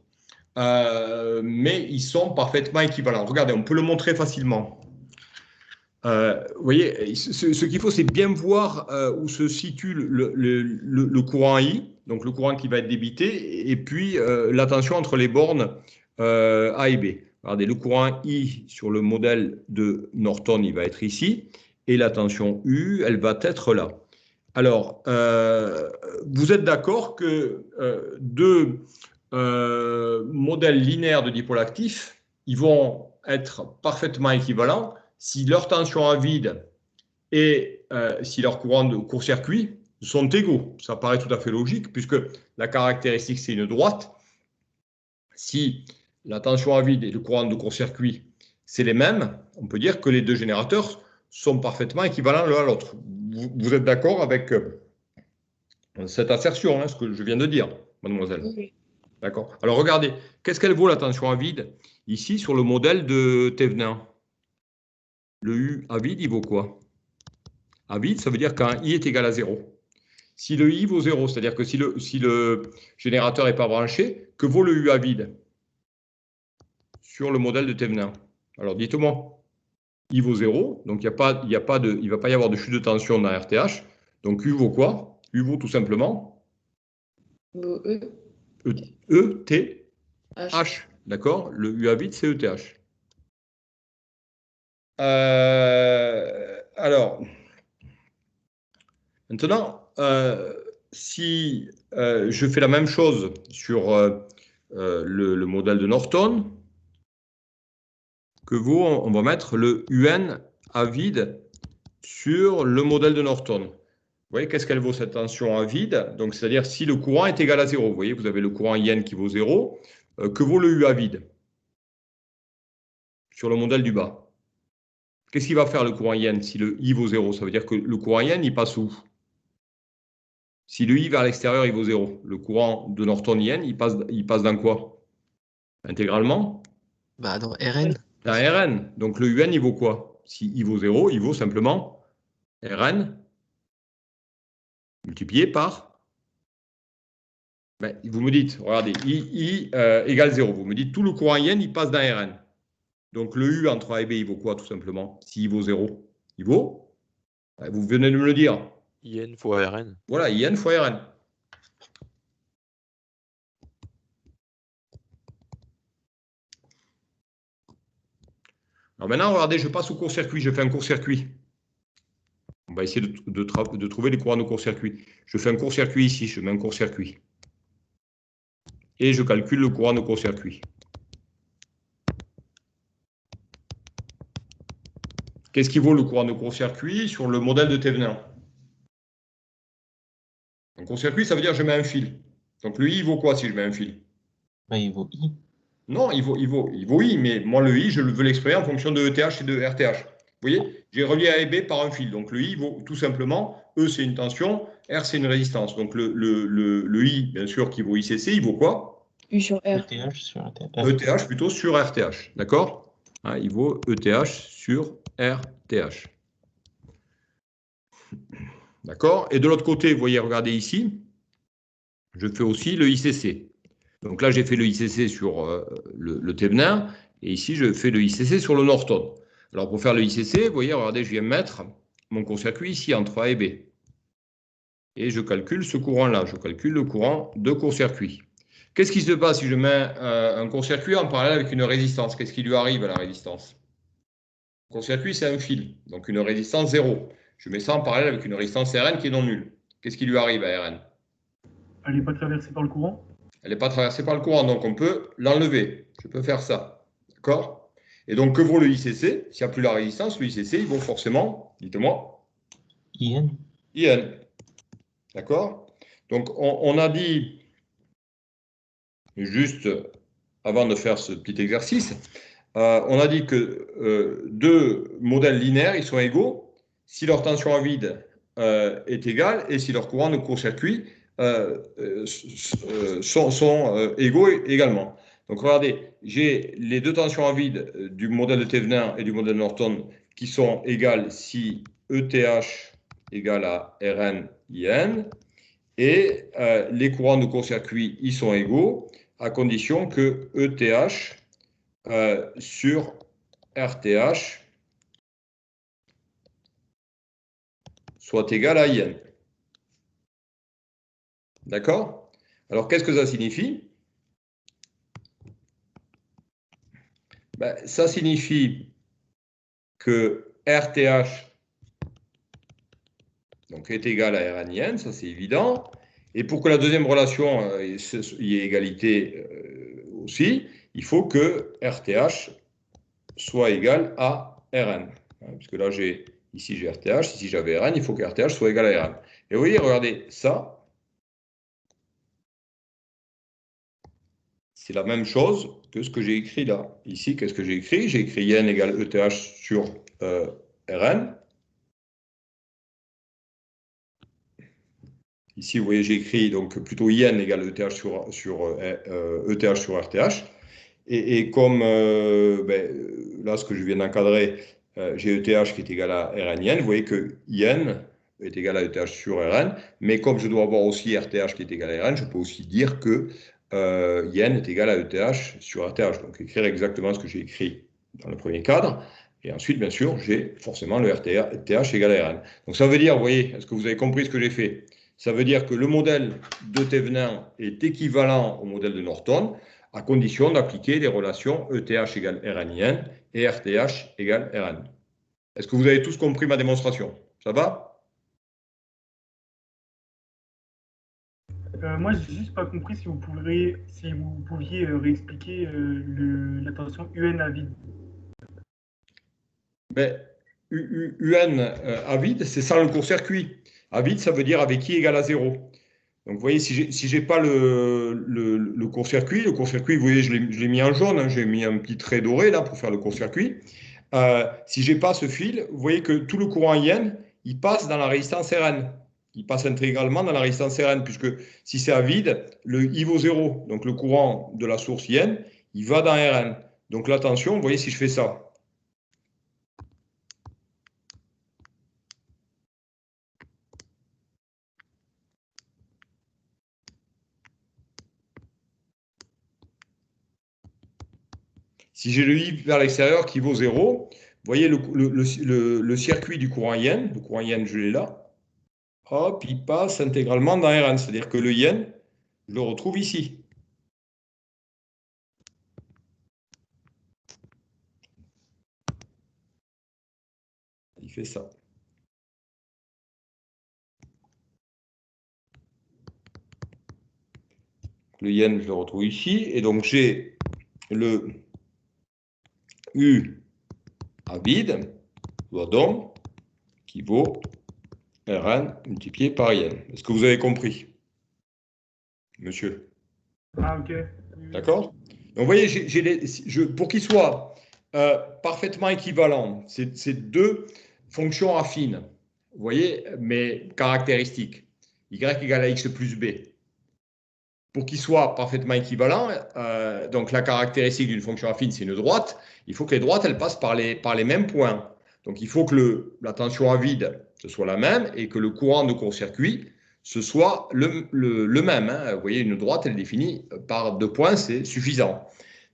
mais ils sont parfaitement équivalents. Regardez, on peut le montrer facilement. Vous voyez, ce qu'il faut, c'est bien voir où se situe le courant I, donc le courant qui va être débité, et puis la tension entre les bornes A et B. Regardez, le courant I sur le modèle de Norton, il va être ici, et la tension U, elle va être là. Alors, vous êtes d'accord que deux modèles linéaires de dipôle actif, ils vont être parfaitement équivalents si leur tension à vide et si leurs courants de court-circuit sont égaux. Ça paraît tout à fait logique, puisque la caractéristique, c'est une droite. Si la tension à vide et le courant de court-circuit, c'est les mêmes, on peut dire que les deux générateurs sont parfaitement équivalents l'un à l'autre. Vous êtes d'accord avec cette assertion, hein, ce que je viens de dire, mademoiselle? Oui. D'accord. Alors regardez, qu'est-ce qu'elle vaut la tension à vide ici sur le modèle de Thévenin? Le U à vide, il vaut quoi? À vide, ça veut dire qu'un I est égal à 0. Si le I vaut 0, c'est-à-dire que si le générateur n'est pas branché, que vaut le U à vide sur le modèle de Thévenin? Alors dites-moi. I vaut 0, donc il ne va pas y avoir de chute de tension dans RTH. Donc U vaut quoi? U vaut tout simplement Bon, ETH. H. D'accord? Le U à vide, c'est ETH. Alors, maintenant, si je fais la même chose sur le modèle de Norton, que vaut, on va mettre le UN à vide sur le modèle de Norton. Vous voyez, qu'est-ce qu'elle vaut cette tension à vide? Donc, c'est-à-dire si le courant est égal à 0. Vous voyez, vous avez le courant IN qui vaut 0. Que vaut le U à vide sur le modèle du bas? Qu'est-ce qu'il va faire le courant IN si le I vaut 0? Ça veut dire que le courant IN, il passe où? Si le I vers l'extérieur, il vaut 0, le courant de Norton IN, il passe dans quoi? Intégralement? Bah, dans Rn. Dans Rn. Donc le UN, il vaut quoi? Si I vaut 0, il vaut simplement Rn multiplié par... Ben, vous me dites, regardez, I égale 0. Vous me dites, tout le courant IN, il passe dans Rn. Donc le U entre A et B, il vaut quoi tout simplement? Si I vaut 0, il vaut Vous venez de me le dire. IN fois RN. Voilà, IN fois RN. Alors maintenant, regardez, je passe au court-circuit, je fais un court-circuit. On va essayer de trouver les courants de court-circuit. Je fais un court-circuit ici, je mets un court-circuit. Et je calcule le courant de court-circuit. Qu'est-ce qui vaut le courant de court-circuit sur le modèle de Thévenin? Un court-circuit, ça veut dire que je mets un fil. Donc le I, il vaut quoi si je mets un fil? Bah, il vaut I. Non, il vaut I, mais moi le I, je veux l'exprimer en fonction de ETH et de RTH. Vous voyez, j'ai relié A et B par un fil. Donc le I vaut tout simplement, E c'est une tension, R c'est une résistance. Donc le I, bien sûr, qui vaut ICC, il vaut quoi? U sur R. ETH sur RTH. ETH plutôt sur RTH, d'accord? Hein, il vaut ETH sur RTH. D'accord? Et de l'autre côté, vous voyez, regardez ici, je fais aussi le ICC. Donc là, j'ai fait le ICC sur le Thévenin, et ici, je fais le ICC sur le Norton. Alors, pour faire le ICC, vous voyez, regardez, je viens mettre mon court-circuit ici, entre A et B. Et je calcule ce courant-là, je calcule le courant de court-circuit. Qu'est-ce qui se passe si je mets un court-circuit en parallèle avec une résistance? Qu'est-ce qui lui arrive à la résistance? Le court-circuit, c'est un fil, donc une résistance 0. Je mets ça en parallèle avec une résistance Rn qui est non nulle. Qu'est-ce qui lui arrive à Rn? Elle n'est pas traversée par le courant? Elle n'est pas traversée par le courant, donc on peut l'enlever. Je peux faire ça. D'accord? Et donc, que vaut le ICC? S'il n'y a plus la résistance, le ICC, il vaut forcément, dites-moi, IN. IN. D'accord? Donc, on a dit, juste avant de faire ce petit exercice, on a dit que deux modèles linéaires, ils sont égaux si leur tension à vide est égale et si leur courant de court-circuit sont égaux également. Donc regardez, j'ai les deux tensions à vide du modèle de Thévenin et du modèle de Norton qui sont égales si ETH égale à Rn IN et les courants de court-circuit ils sont égaux à condition que ETH sur RTH soit égal à IN. D'accord? Alors, qu'est-ce que ça signifie? Ben, ça signifie que RTH donc, est égal à RNIN, ça c'est évident. Et pour que la deuxième relation y ait égalité aussi, il faut que RTH soit égal à Rn. Puisque là, ici j'ai RTH, ici j'avais Rn, il faut que RTH soit égal à Rn. Et vous voyez, regardez, ça, c'est la même chose que ce que j'ai écrit là. Ici, qu'est-ce que j'ai écrit? J'ai écrit IN égale ETH sur Rn. Ici, vous voyez, j'ai écrit donc plutôt IN égale ETH sur RTH. Et comme là, ce que je viens d'encadrer, j'ai ETH qui est égal à RNIN, vous voyez que IN est égal à ETH sur Rn, mais comme je dois avoir aussi RTH qui est égal à Rn, je peux aussi dire que IN est égal à ETH sur RTH. Donc écrire exactement ce que j'ai écrit dans le premier cadre. Et ensuite, bien sûr, j'ai forcément le RTH égal à Rn. Donc ça veut dire, vous voyez, est-ce que vous avez compris ce que j'ai fait? Ça veut dire que le modèle de Thévenin est équivalent au modèle de Norton, à condition d'appliquer les relations ETH égale RNIN et RTH égale Rn. Est-ce que vous avez tous compris ma démonstration? Ça va? Moi, j'ai juste pas compris si vous pouviez réexpliquer la tension UN à vide. Mais UN à vide, c'est ça le court-circuit. À vide, ça veut dire avec I égale à 0. Donc, vous voyez, si je n'ai pas le court-circuit, vous voyez, je l'ai mis en jaune, hein, j'ai mis un petit trait doré là pour faire le court-circuit. Si je n'ai pas ce fil, vous voyez que tout le courant IN, il passe dans la résistance Rn. Il passe intégralement dans la résistance Rn, puisque si c'est à vide, le I vaut 0. Donc, le courant de la source IN, il va dans Rn. Donc, la tension, vous voyez, si je fais ça, si j'ai le I vers l'extérieur qui vaut 0, voyez le circuit du courant IN, le courant IN, je l'ai là, hop, il passe intégralement dans Rn, c'est-à-dire que le IN, je le retrouve ici. Il fait ça. Le yen, je le retrouve ici. Et donc, j'ai le U à vide, donc, qui vaut Rn multiplié par yen. Est-ce que vous avez compris, monsieur? Ah, ok. D'accord? Donc, vous voyez, pour qu'ils soient parfaitement équivalents, ces deux fonctions affines, vous voyez, mais caractéristiques, y égale à x plus b. Pour qu'ils soient parfaitement équivalents, donc la caractéristique d'une fonction affine, c'est une droite, il faut que les droites, elles passent par les mêmes points. Donc il faut que la tension à vide, ce soit la même, et que le courant de court-circuit, ce soit le même. Hein. Vous voyez, une droite, elle est définie par 2 points, c'est suffisant.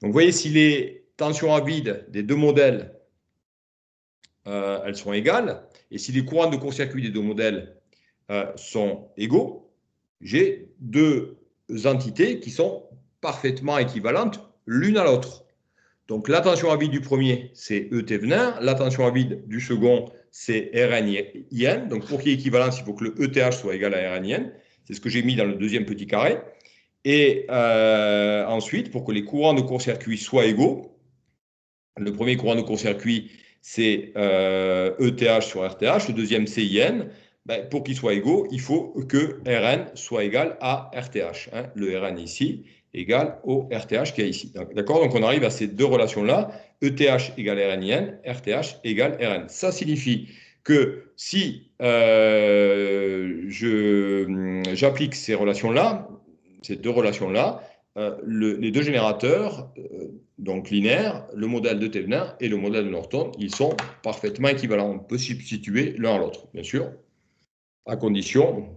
Donc vous voyez, si les tensions à vide des deux modèles, elles sont égales, et si les courants de court-circuit des deux modèles sont égaux, j'ai deux entités qui sont parfaitement équivalentes l'une à l'autre. Donc la tension à vide du premier, c'est E Thévenin. La tension à vide du second, c'est Rn. Donc pour qu'il y ait équivalence, il faut que le ETH soit égal à Rn. C'est ce que j'ai mis dans le deuxième petit carré. Et ensuite, pour que les courants de court-circuit soient égaux, le premier courant de court-circuit, c'est ETH sur RTH. Le deuxième, c'est IN. Ben, pour qu'ils soient égaux, il faut que Rn soit égal à RTH. Hein. Le Rn ici égale au RTH qui est ici. D'accord? Donc on arrive à ces deux relations-là. ETH égale RNIN, RTH égale Rn. Ça signifie que si j'applique ces relations-là, ces deux relations-là, les deux générateurs, donc linéaires, le modèle de Thévenin et le modèle de Norton, ils sont parfaitement équivalents. On peut substituer l'un à l'autre, bien sûr, à condition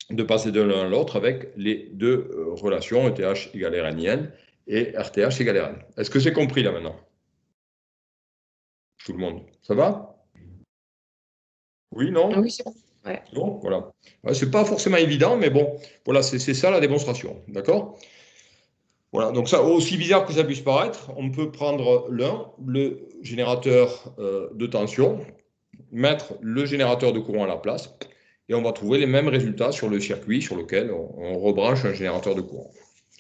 de passer de l'un à l'autre avec les deux relations ETH égale RNIN et RTH égale Rn. Est-ce que c'est compris là maintenant? Tout le monde. Ça va? Oui, non? Ah oui, c'est bon. Ouais. Bon, voilà. Ouais, c'est pas forcément évident, mais bon, voilà, c'est ça la démonstration. D'accord? Voilà, donc ça, aussi bizarre que ça puisse paraître, on peut prendre le générateur de tension, mettre le générateur de courant à la place, et on va trouver les mêmes résultats sur le circuit sur lequel on rebranche un générateur de courant.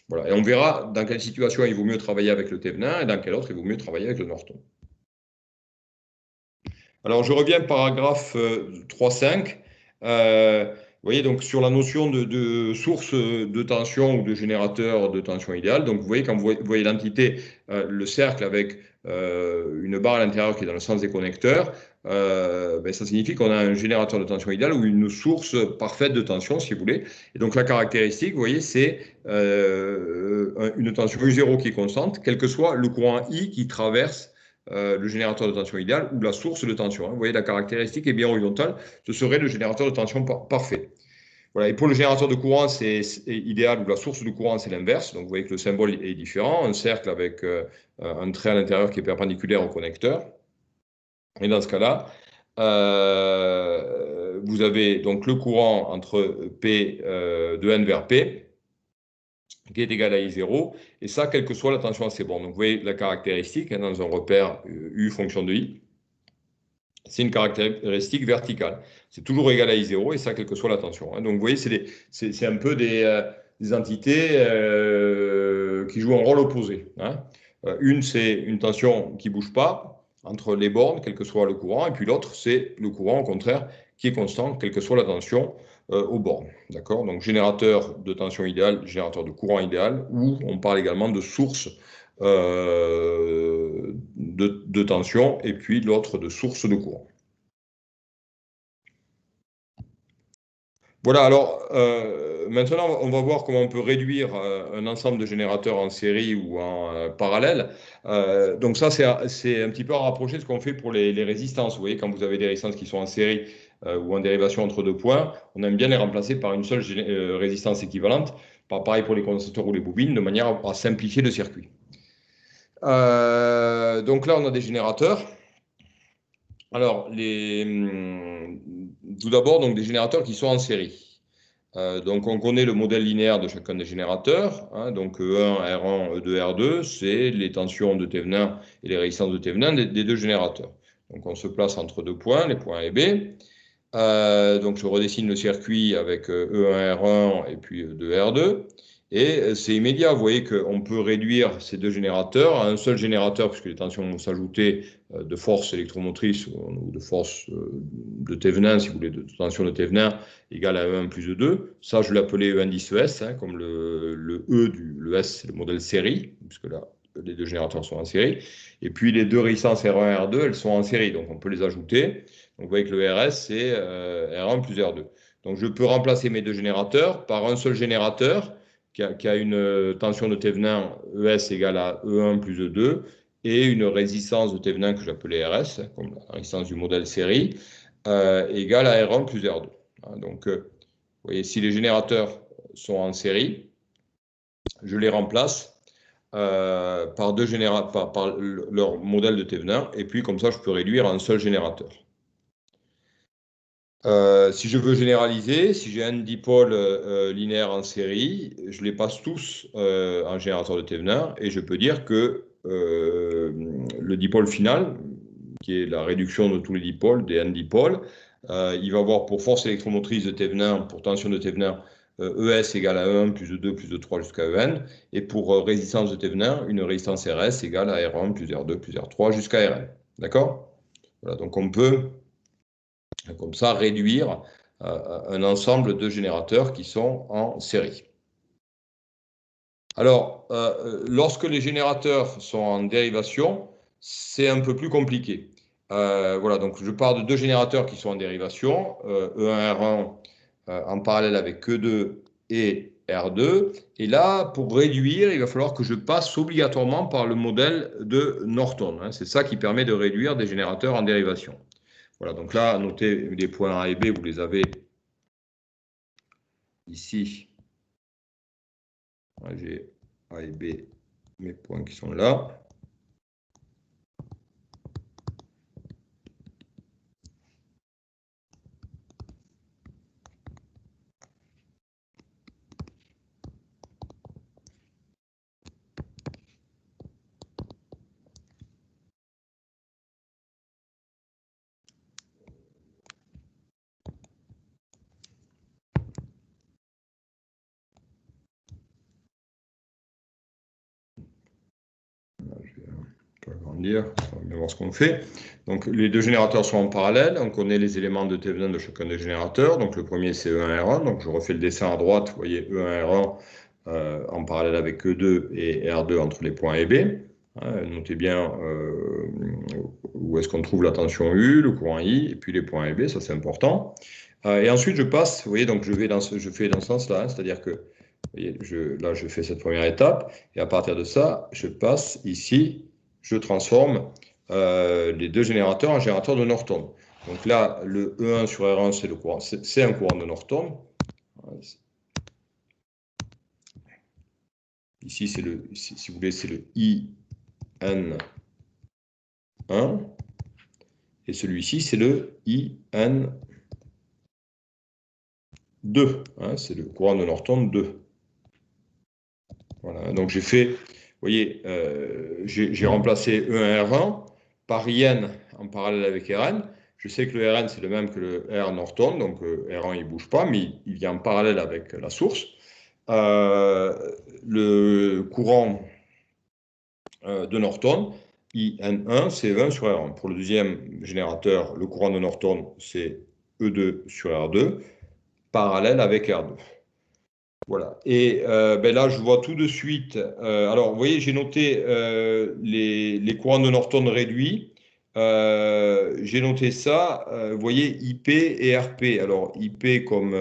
Voilà, et on verra dans quelle situation il vaut mieux travailler avec le Thévenin et dans quelle autre il vaut mieux travailler avec le Norton. Alors, je reviens au paragraphe 3.5. Vous voyez, donc sur la notion de source de tension ou de générateur de tension idéale. Donc, vous voyez, quand vous voyez l'entité, le cercle avec une barre à l'intérieur qui est dans le sens des connecteurs, ben, ça signifie qu'on a un générateur de tension idéale ou une source parfaite de tension, si vous voulez. Et donc, la caractéristique, vous voyez, c'est une tension U0 qui est constante, quel que soit le courant I qui traverse le générateur de tension idéal ou la source de tension. Hein. Vous voyez, la caractéristique est bien horizontale. Ce serait le générateur de tension parfait. Voilà. Et pour le générateur de courant, c'est idéal, ou la source de courant, c'est l'inverse. Donc, vous voyez que le symbole est différent. Un cercle avec un trait à l'intérieur qui est perpendiculaire au connecteur. Et dans ce cas-là, vous avez donc le courant entre P de N vers P, qui est égal à I0, et ça, quelle que soit la tension à ces bornes. Donc, vous voyez la caractéristique hein, dans un repère U fonction de I, c'est une caractéristique verticale. C'est toujours égal à I0, et ça, quelle que soit la tension. Hein. Donc, vous voyez, c'est un peu des entités qui jouent un rôle opposé. Hein. Une, c'est une tension qui ne bouge pas entre les bornes, quel que soit le courant, et puis l'autre, c'est le courant, au contraire, qui est constant, quelle que soit la tension aux bornes. D'accord? Donc, générateur de tension idéale, générateur de courant idéal, ou on parle également de source de tension, et puis l'autre de source de courant. Voilà, alors maintenant, on va voir comment on peut réduire un ensemble de générateurs en série ou en parallèle. Donc ça, c'est un petit peu à rapprocher de ce qu'on fait pour les résistances. Vous voyez, quand vous avez des résistances qui sont en série ou en dérivation entre deux points, on aime bien les remplacer par une seule résistance équivalente. Pareil pour les condensateurs ou les bobines, de manière à simplifier le circuit. Donc là, on a des générateurs. Alors, tout d'abord, donc, des générateurs qui sont en série. Donc, on connaît le modèle linéaire de chacun des générateurs. Hein, donc, E1, R1, E2, R2, c'est les tensions de Thévenin et les résistances de Thévenin des deux générateurs. Donc, on se place entre deux points, les points A et B. Donc, je redessine le circuit avec E1, R1 et puis E2, R2. Et c'est immédiat. Vous voyez qu'on peut réduire ces deux générateurs à un seul générateur, puisque les tensions vont s'ajouter de force électromotrice ou de force de Thévenin, si vous voulez, de tension de Thévenin égale à E1 plus E2. Ça, je l'appelais E indice ES, hein, comme le E le S, c'est le modèle série, puisque là, les deux générateurs sont en série. Et puis, les deux résistances R1 et R2, elles sont en série, donc on peut les ajouter. Donc, vous voyez que le RS, c'est R1 plus R2. Donc, je peux remplacer mes deux générateurs par un seul générateur qui a une tension de Thévenin ES égale à E1 plus E2 et une résistance de Thévenin que j'appelais RS, comme la résistance du modèle série, égale à R1 plus R2. Donc, vous voyez, si les générateurs sont en série, je les remplace par deux générateurs, par leur modèle de Thévenin, et puis comme ça, je peux réduire à un seul générateur. Si je veux généraliser, si j'ai un dipôle linéaire en série, je les passe tous en générateur de Thévenin et je peux dire que le dipôle final, qui est la réduction de tous les dipôles, des n dipôles, il va avoir pour force électromotrice de Thévenin, pour tension de Thévenin, ES égale à E1 plus E2 plus E3 jusqu'à EN, et pour résistance de Thévenin, une résistance RS égale à R1 plus R2 plus R3 jusqu'à Rn. D'accord? Voilà, donc on peut comme ça réduire un ensemble de générateurs qui sont en série. Alors, lorsque les générateurs sont en dérivation, c'est un peu plus compliqué. Voilà, donc je pars de deux générateurs qui sont en dérivation, E1, R1 en parallèle avec E2 et R2. Et là, pour réduire, il va falloir que je passe obligatoirement par le modèle de Norton. Hein. C'est ça qui permet de réduire des générateurs en dérivation. Voilà, donc là, notez les points A et B, vous les avez ici. J'ai A et B, mes points qui sont là. Agrandir, on va bien voir ce qu'on fait. Donc les deux générateurs sont en parallèle, on connaît les éléments de Thévenin de chacun des générateurs. Donc le premier c'est E1 R1, donc je refais le dessin à droite, vous voyez E1 R1 en parallèle avec E2 et R2 entre les points A et B. Notez bien où est-ce qu'on trouve la tension U, le courant I, et puis les points A et B, ça c'est important. Et ensuite je passe, vous voyez, donc je fais dans ce sens-là, hein, c'est-à-dire que vous voyez, là je fais cette première étape, et à partir de ça, je passe ici, je transforme les deux générateurs en générateurs de Norton. Donc là, le E1 sur R1, c'est le courant, c'est un courant de Norton. Ici, c'est le, si vous voulez, c'est le IN1. Et celui-ci, c'est le IN2. Hein, c'est le courant de Norton 2. Voilà, donc j'ai fait, vous voyez, j'ai remplacé E1 R1 par IN en parallèle avec Rn. Je sais que le Rn, c'est le même que le R Norton, donc R1, il ne bouge pas, mais il vient en parallèle avec la source. Le courant de Norton, IN1, c'est E1 sur R1. Pour le deuxième générateur, le courant de Norton, c'est E2 sur R2, parallèle avec R2. Voilà. Et ben là, je vois tout de suite. Alors, vous voyez, j'ai noté les courants de Norton réduits. J'ai noté ça. Vous voyez, IP et RP. Alors, IP comme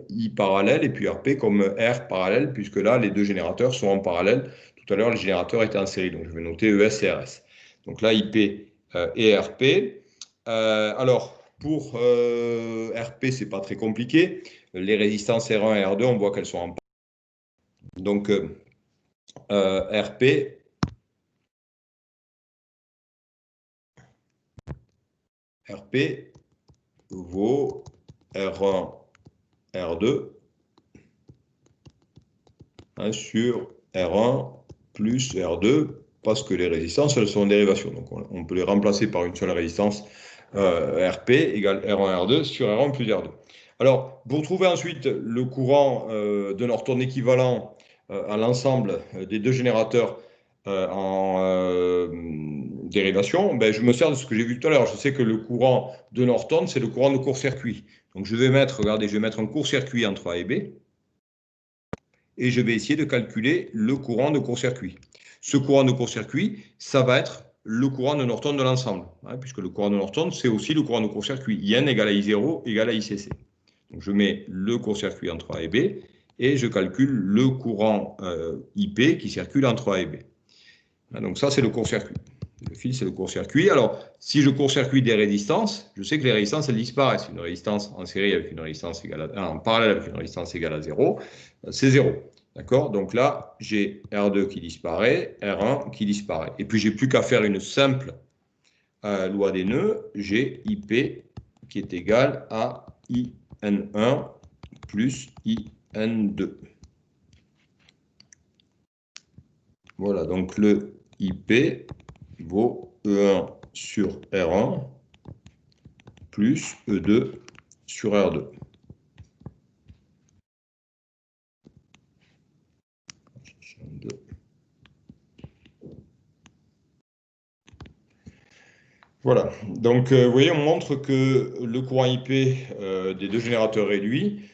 I parallèle et puis RP comme R parallèle, puisque là, les deux générateurs sont en parallèle. Tout à l'heure, les générateurs étaient en série. Donc, je vais noter ES et RS. Donc là, IP et RP. Alors, pour RP, c'est pas très compliqué. Les résistances R1 et R2, on voit qu'elles sont en parallèle. Donc, RP, RP vaut R1, R2 hein, sur R1 plus R2 parce que les résistances, elles sont en dérivation. Donc, on peut les remplacer par une seule résistance RP égale R1, R2 sur R1 plus R2. Alors, pour trouver ensuite le courant de Norton équivalent à l'ensemble des deux générateurs en dérivation, ben, je me sers de ce que j'ai vu tout à l'heure. Je sais que le courant de Norton, c'est le courant de court-circuit. Donc, je vais mettre, regardez, je vais mettre un court-circuit entre A et B et je vais essayer de calculer le courant de court-circuit. Ce courant de court-circuit, ça va être le courant de Norton de l'ensemble, hein, puisque le courant de Norton, c'est aussi le courant de court-circuit. IN égale à I0 égale à ICC. Donc, je mets le court-circuit entre A et B et je calcule le courant IP qui circule entre A et B. Donc, ça, c'est le court-circuit. Le fil, c'est le court-circuit. Alors, si je court-circuit des résistances, je sais que les résistances, elles disparaissent. Une résistance en série avec une résistance égale à, en parallèle avec une résistance égale à 0, c'est 0. D'accord? Donc là, j'ai R2 qui disparaît, R1 qui disparaît. Et puis, j'ai plus qu'à faire une simple loi des nœuds. J'ai IP qui est égal à IN1 plus IN2. Voilà, donc le IP vaut E1 sur R1 plus E2 sur R2. Voilà, donc vous voyez, on montre que le courant IP des deux générateurs réduits,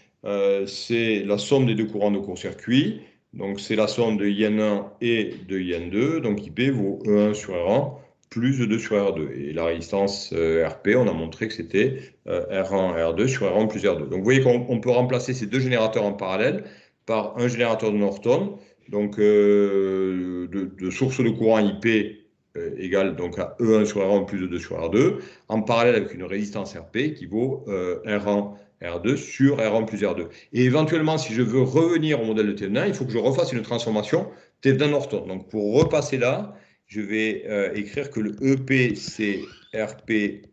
c'est la somme des deux courants de court-circuit, donc c'est la somme de IN1 et de IN2, donc IP vaut E1 sur R1 plus E2 sur R2. Et la résistance RP, on a montré que c'était R1, R2 sur R1 plus R2. Donc vous voyez qu'on peut remplacer ces deux générateurs en parallèle par un générateur de Norton, donc de source de courant IP égale donc à E1 sur R1 plus E2 sur R2, en parallèle avec une résistance RP qui vaut R1, R2 sur R1 plus R2. Et éventuellement, si je veux revenir au modèle de Thevenin, il faut que je refasse une transformation Thevenin-Norton. Donc pour repasser là, je vais écrire que le EP c'est RP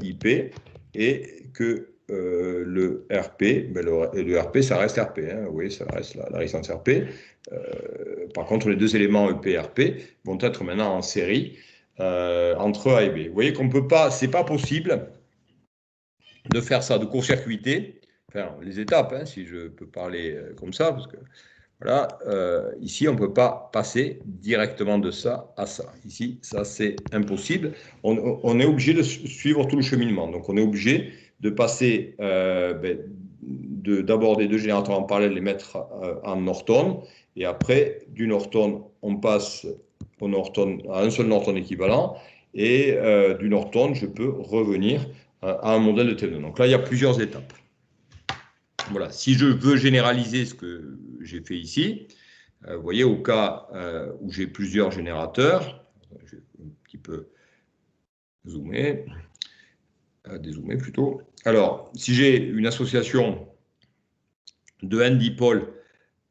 IP et que le RP, ben le RP ça reste RP, hein, oui, ça reste la résistance RP. Par contre, les deux éléments EP et RP vont être maintenant en série entre A et B. Vous voyez qu'on ne peut pas, c'est pas possible de faire ça, de court-circuiter, enfin les étapes, hein, si je peux parler comme ça, parce que voilà, ici on ne peut pas passer directement de ça à ça. Ici, ça c'est impossible. On est obligé de suivre tout le cheminement. Donc on est obligé de passer d'abord des deux générateurs en parallèle, les mettre en Norton, et après du Norton, on passe au Norton, à un seul Norton équivalent, et du Norton, je peux revenir à un modèle de Thevenin. Donc là, il y a plusieurs étapes. Voilà, si je veux généraliser ce que j'ai fait ici, vous voyez, au cas où j'ai plusieurs générateurs, je vais un petit peu zoomer, dézoomer plutôt. Alors, si j'ai une association de n dipôles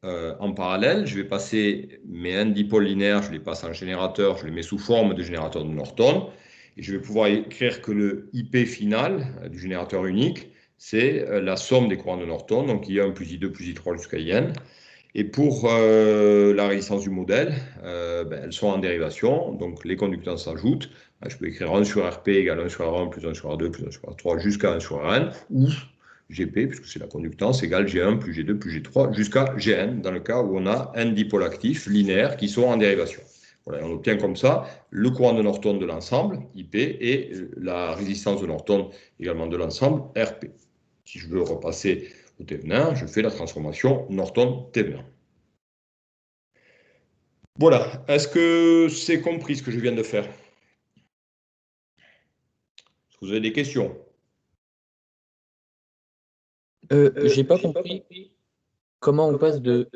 en parallèle, je vais passer mes n dipôles linéaires, je les passe en générateur, je les mets sous forme de générateur de Norton, et je vais pouvoir écrire que le IP final du générateur unique, c'est la somme des courants de Norton, donc I1 plus I2 plus I3 jusqu'à IN. Et pour la résistance du modèle, elles sont en dérivation, donc les conductances s'ajoutent. Je peux écrire 1 sur RP égale 1 sur R1 plus 1 sur R2 plus 1 sur R3 jusqu'à 1 sur Rn, ou GP, puisque c'est la conductance, égale G1 plus G2 plus G3 jusqu'à Gn, dans le cas où on a n dipôles actifs linéaires qui sont en dérivation. Voilà, on obtient comme ça le courant de Norton de l'ensemble, IP, et la résistance de Norton également de l'ensemble, RP. Si je veux repasser au Thevenin, je fais la transformation Norton-Thevenin. Voilà, est-ce que c'est compris ce que je viens de faire? Est-ce que vous avez des questions? J'ai pas compris comment on passe de.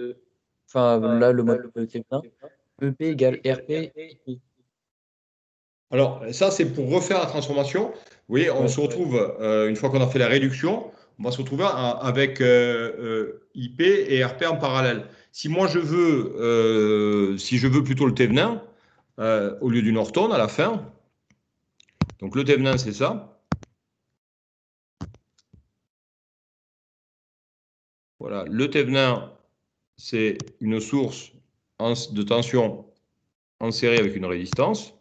Enfin, là, le modèle de Thevenin, EP égale RP. Alors, ça, c'est pour refaire la transformation. Vous voyez, on se retrouve, une fois qu'on a fait la réduction, on va se retrouver avec IP et RP en parallèle. Si moi, je veux plutôt le Thevenin, au lieu du Norton à la fin, donc le Thevenin, c'est ça. Voilà, le Thévenin, c'est une source de tension en série avec une résistance.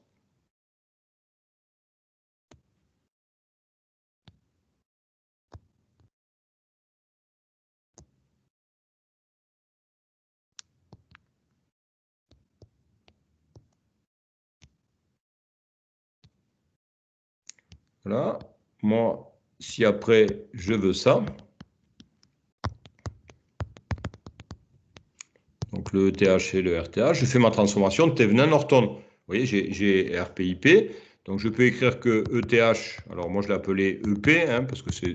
Voilà. Moi, si après je veux ça, donc le ETH et le RTH, je fais ma transformation de Thévenin-Norton. Vous voyez, j'ai RPIP, donc je peux écrire que ETH, alors moi je l'ai appelé EP, hein, parce que c'est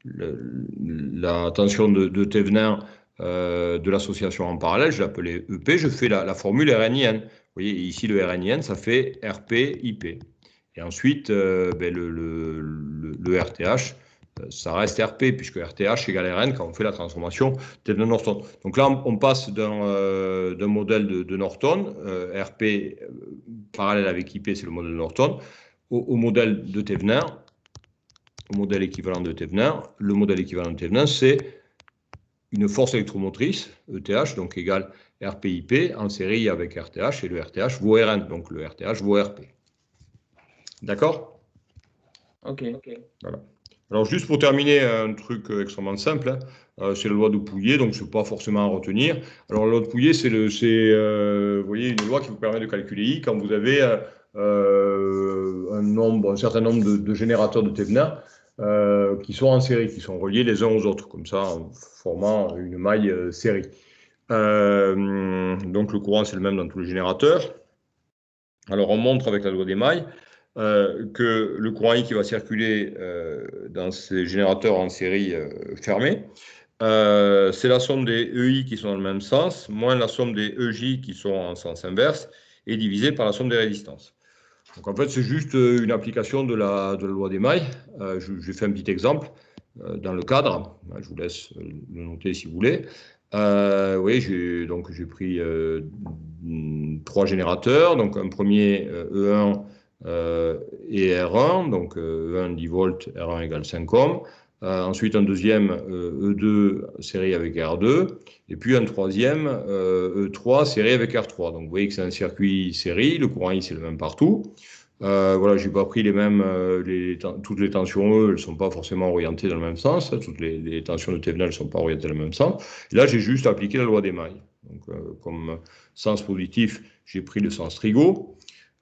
la tension de Thévenin de l'association en parallèle, je l'ai appelé EP, je fais la formule RNIN. Vous voyez, ici le RNIN, ça fait RPIP. Et ensuite, le RTH, ça reste RP, puisque RTH égale RN quand on fait la transformation de Norton. Donc là, on passe d'un modèle de Norton, RP parallèle avec IP, c'est le modèle de Norton, au modèle de Thévenin, au modèle équivalent de Thévenin. Le modèle équivalent de Thévenin, c'est une force électromotrice, ETH, donc égale RPIP, en série avec RTH, et le RTH vaut RN, donc le RTH vaut RP. D'accord? Ok. Voilà. Alors, juste pour terminer, un truc extrêmement simple, hein, c'est la loi de Pouillet, donc ce n'est pas forcément à retenir. Alors, la loi de Pouillet, c'est vous voyez, une loi qui vous permet de calculer I quand vous avez un certain nombre de générateurs de Thévenin qui sont en série, qui sont reliés les uns aux autres, comme ça, en formant une maille série. Donc, le courant, c'est le même dans tous les générateurs. Alors, on montre avec la loi des mailles que le courant I qui va circuler dans ces générateurs en série fermés, c'est la somme des EI qui sont dans le même sens, moins la somme des EJ qui sont en sens inverse, et divisé par la somme des résistances. Donc en fait, c'est juste une application de la loi des mailles. J'ai fait un petit exemple dans le cadre. Je vous laisse le noter si vous voulez. Oui, j'ai pris 3 générateurs. Donc un premier E1 et R1, donc E1 10 volts, R1 égale 5 ohms. Ensuite, un deuxième E2 série avec R2, et puis un troisième E3 série avec R3. Donc vous voyez que c'est un circuit série, le courant I c'est le même partout. Voilà, j'ai pas pris les mêmes, toutes les tensions E, elles ne sont pas forcément orientées dans le même sens. Toutes les tensions de Thévenin ne sont pas orientées dans le même sens. Et là, j'ai juste appliqué la loi des mailles. Donc, comme sens positif, j'ai pris le sens trigot.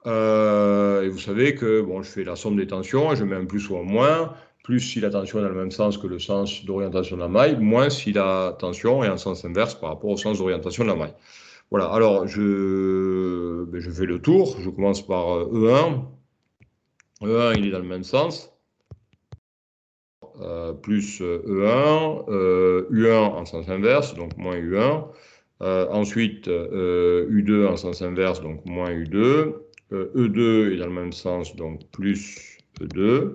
Et vous savez que bon, je fais la somme des tensions, et je mets un plus ou un moins, plus si la tension est dans le même sens que le sens d'orientation de la maille, moins si la tension est en sens inverse par rapport au sens d'orientation de la maille. Voilà, alors je fais le tour, je commence par E1. E1, il est dans le même sens, plus E1, U1 en sens inverse, donc moins U1. Ensuite, U2 en sens inverse, donc moins U2. E2 est dans le même sens, donc plus E2.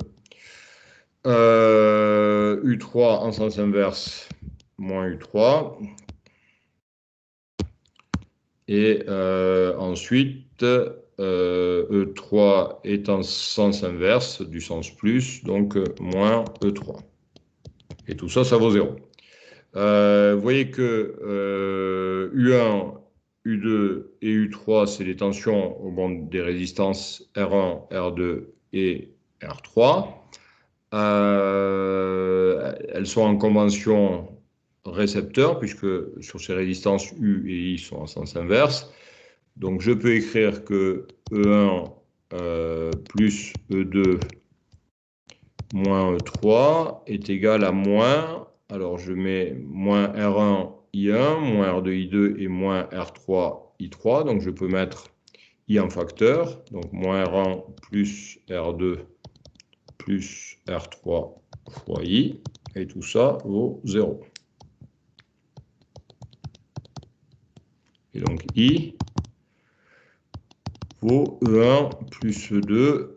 U3 en sens inverse, moins U3. Et ensuite, E3 est en sens inverse du sens plus, donc moins E3. Et tout ça, ça vaut 0. Vous voyez que U1, U2 et U3, c'est les tensions au bord des résistances R1, R2 et R3. Elles sont en convention récepteur, puisque sur ces résistances U et I sont en sens inverse. Donc je peux écrire que E1 plus E2 moins E3 est égal à moins, alors je mets moins R1 I1, moins R2 I2 et moins R3 I3, donc je peux mettre I en facteur, donc moins R1 plus R2 plus R3 fois I, et tout ça vaut 0. Et donc I vaut E1 plus E2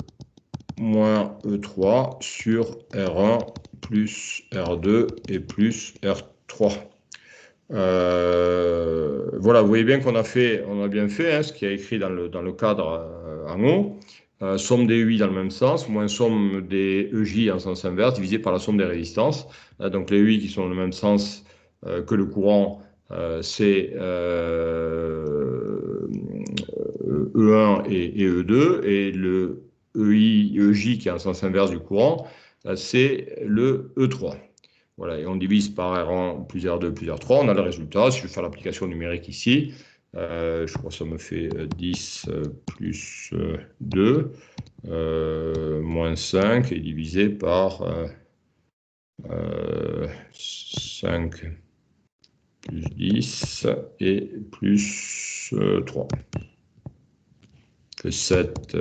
moins E3 sur R1 plus R2 et plus R3. Voilà, vous voyez bien qu'on a bien fait hein, ce qui est écrit dans le cadre en haut. Somme des UI dans le même sens, moins somme des EJ en sens inverse, divisé par la somme des résistances. Donc les UI qui sont dans le même sens que le courant c'est E1 et E2, et le EI, EJ qui est en sens inverse du courant, c'est le E3. Voilà, et on divise par R1 plus R2 plus R3, on a le résultat. Si je fais l'application numérique ici, je crois que ça me fait 10 plus 2, moins 5, et divisé par 5 plus 10 et plus 3. Ça fait 7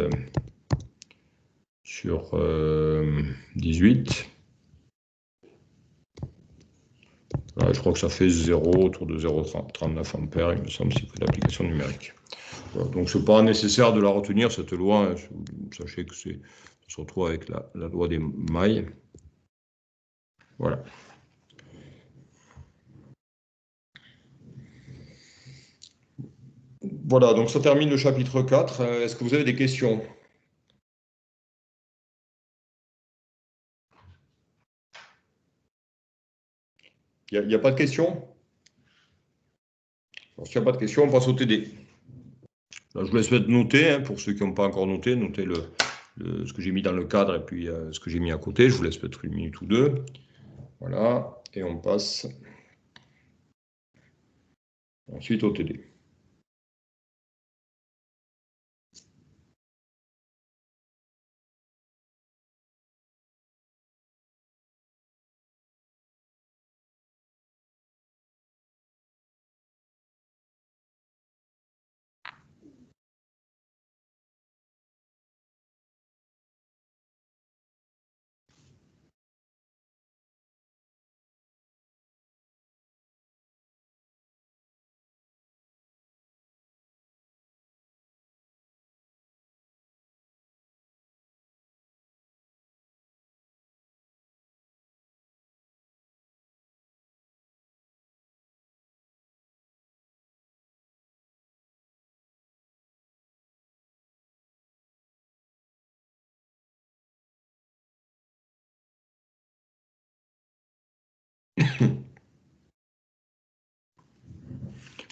sur 18. Là, je crois que ça fait 0, autour de 0,39 ampères, il me semble, si vous faites l'application numérique. Voilà, donc, ce n'est pas nécessaire de la retenir, cette loi. Hein. Sachez que ça se retrouve avec la loi des mailles. Voilà. Voilà, donc ça termine le chapitre 4. Est-ce que vous avez des questions? Il n'y a pas de questions? S'il n'y a pas de questions, on passe au TD. Là, je vous laisse noter, hein, pour ceux qui n'ont pas encore noté, notez ce que j'ai mis dans le cadre et puis ce que j'ai mis à côté. Je vous laisse peut-être une minute ou deux. Voilà, et on passe ensuite au TD.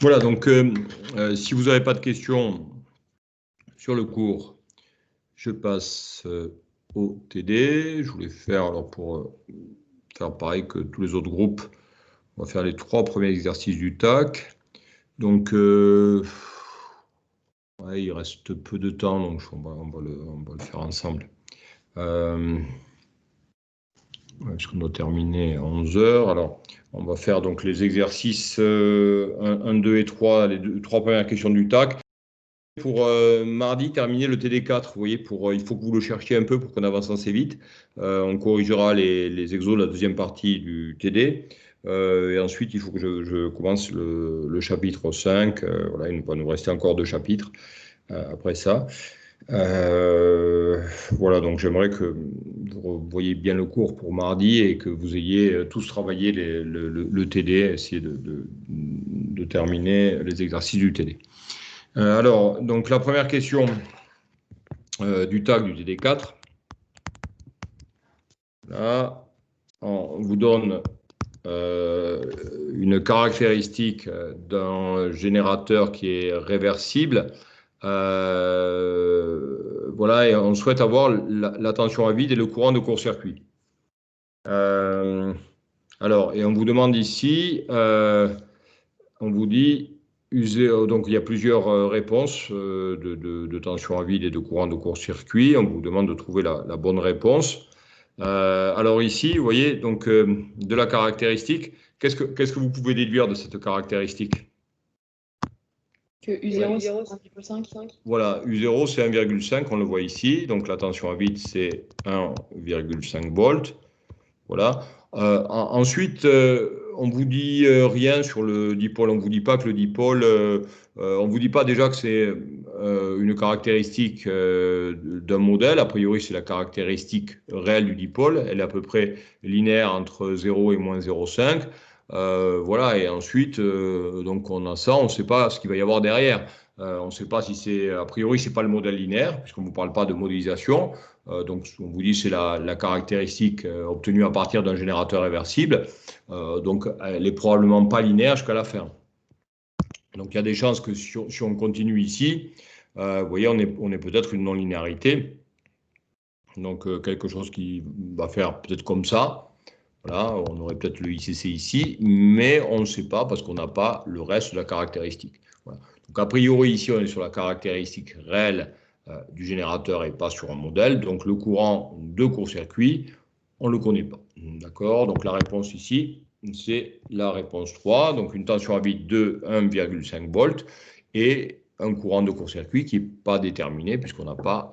Voilà, donc si vous n'avez pas de questions sur le cours, je passe au TD. Je voulais faire, alors pour faire pareil que tous les autres groupes, on va faire les 3 premiers exercices du TAC. Donc, ouais, il reste peu de temps, donc on va le faire ensemble. Parce qu'on doit terminer à 11h. Alors, on va faire donc les exercices 1, 2 et 3, les 3 premières questions du TAC. Pour mardi, terminer le TD4, vous voyez, il faut que vous le cherchiez un peu pour qu'on avance assez vite. On corrigera les exos de la deuxième partie du TD. Et ensuite, il faut que je commence le chapitre 5. Voilà, il va nous rester encore 2 chapitres après ça. Voilà, donc j'aimerais que vous voyez bien le cours pour mardi et que vous ayez tous travaillé le TD, essayer de terminer les exercices du TD. Alors, donc la première question du TAC du TD4. Là, on vous donne une caractéristique d'un générateur qui est réversible. Voilà, et on souhaite avoir la tension à vide et le courant de court-circuit. Alors, et on vous demande ici, on vous dit, donc il y a plusieurs réponses de tension à vide et de courant de court-circuit. On vous demande de trouver la bonne réponse. Alors ici, vous voyez, donc de la caractéristique, qu'est-ce que vous pouvez déduire de cette caractéristique? Que U0, c'est 1,5. Voilà, U0, c'est 1,5, on le voit ici. Donc la tension à vide, c'est 1,5 volts. Voilà. Ensuite, on vous dit rien sur le dipôle. On vous dit pas que le dipôle, on vous dit pas déjà que c'est une caractéristique d'un modèle. A priori, c'est la caractéristique réelle du dipôle. Elle est à peu près linéaire entre 0 et moins 0,5. Voilà. Et ensuite, donc on a ça. On ne sait pas ce qu'il va y avoir derrière. On ne sait pas si c'est, a priori, ce n'est pas le modèle linéaire, puisqu'on ne vous parle pas de modélisation. Donc, on vous dit que c'est la caractéristique obtenue à partir d'un générateur réversible. Donc, elle n'est probablement pas linéaire jusqu'à la fin. Donc, il y a des chances que si on continue ici, vous voyez, on est peut-être une non-linéarité. Donc, quelque chose qui va faire peut-être comme ça. Voilà, on aurait peut-être le ICC ici, mais on ne sait pas parce qu'on n'a pas le reste de la caractéristique. Voilà. Donc, a priori, ici, on est sur la caractéristique réelle du générateur et pas sur un modèle. Donc, le courant de court-circuit, on ne le connaît pas. D'accord? Donc, la réponse ici, c'est la réponse 3. Donc, une tension à vide de 1,5 volts et un courant de court-circuit qui n'est pas déterminé puisqu'on n'a pas,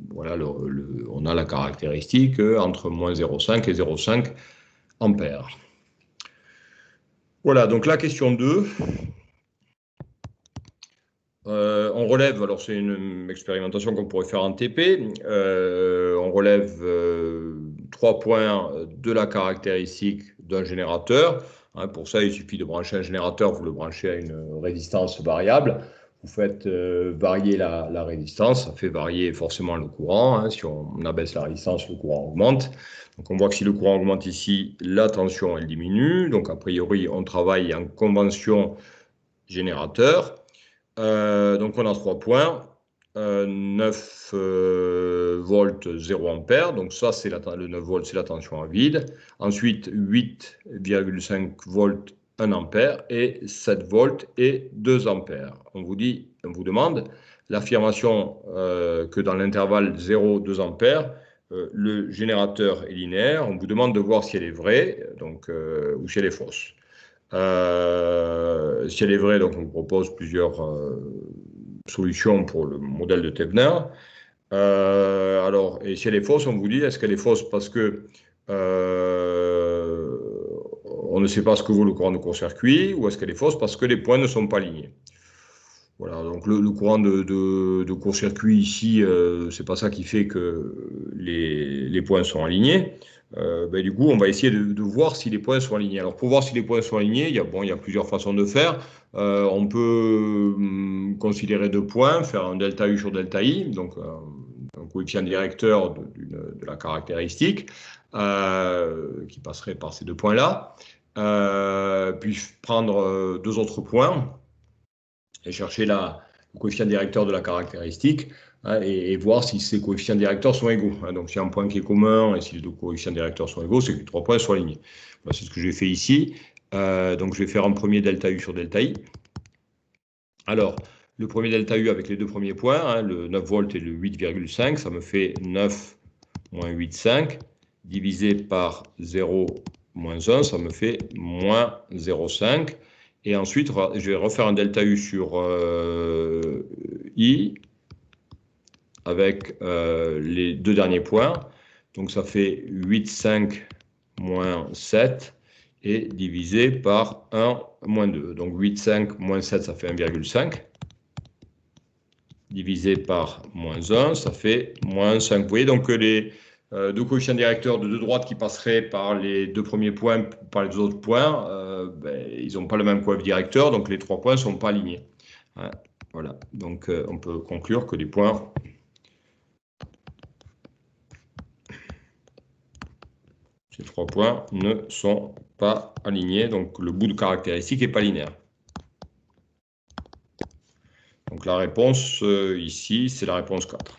voilà, on a la caractéristique entre moins 0,5 et 0,5 ampères. Voilà, donc la question 2. On relève, alors c'est une expérimentation qu'on pourrait faire en TP, on relève 3 points de la caractéristique d'un générateur. Hein, pour ça, il suffit de brancher un générateur, vous le branchez à une résistance variable. Vous faites varier la résistance, ça fait varier forcément le courant. Hein. Si on abaisse la résistance, le courant augmente. Donc on voit que si le courant augmente ici, la tension elle diminue. Donc a priori, on travaille en convention générateur. Donc on a 3 points. 9 volts 0 ampères, donc ça c'est le 9 volts, c'est la tension à vide. Ensuite 8,5 volts 1 ampère et 7 volts et 2 ampères. On vous demande l'affirmation que dans l'intervalle 0,2 ampères, le générateur est linéaire. On vous demande de voir si elle est vraie, donc, ou si elle est fausse. Si elle est vraie, donc on vous propose plusieurs solutions pour le modèle de Thevenin. Alors, et si elle est fausse, on vous dit, est-ce qu'elle est fausse parce que on ne sait pas ce que vaut le courant de court-circuit, ou est-ce qu'elle est fausse parce que les points ne sont pas alignés? Voilà, donc le courant de court-circuit ici, c'est pas ça qui fait que les points sont alignés. Du coup, on va essayer de voir si les points sont alignés. Alors, pour voir si les points sont alignés, il y a plusieurs façons de faire. On peut considérer 2 points, faire un delta U sur delta I, donc un coefficient directeur de la caractéristique, qui passerait par ces 2 points-là. Puis prendre 2 autres points et chercher le coefficient directeur de la caractéristique. Et voir si ces coefficients directeurs sont égaux. Donc, s'il y a un point qui est commun et si les 2 coefficients directeurs sont égaux, c'est que les 3 points sont alignés. Voilà, c'est ce que j'ai fait ici. Donc, je vais faire un premier delta U sur delta I. Alors, le premier delta U avec les 2 premiers points, le 9 volts et le 8,5, ça me fait 9 moins 8,5 divisé par 0 moins 1, ça me fait moins 0,5. Et ensuite, je vais refaire un delta U sur I avec les 2 derniers points. Donc, ça fait 8,5 moins 7 et divisé par 1 moins 2. Donc, 8,5 moins 7, ça fait 1,5. Divisé par moins 1, ça fait moins 5. Vous voyez donc que les 2 coefficients directeurs de 2 droites qui passeraient par les 2 premiers points, par les 2 autres points, ils n'ont pas le même coefficient directeur, donc les 3 points ne sont pas alignés. Hein, voilà, donc on peut conclure que les points... Ces 3 points ne sont pas alignés, donc le bout de caractéristique n'est pas linéaire. Donc la réponse ici, c'est la réponse 4.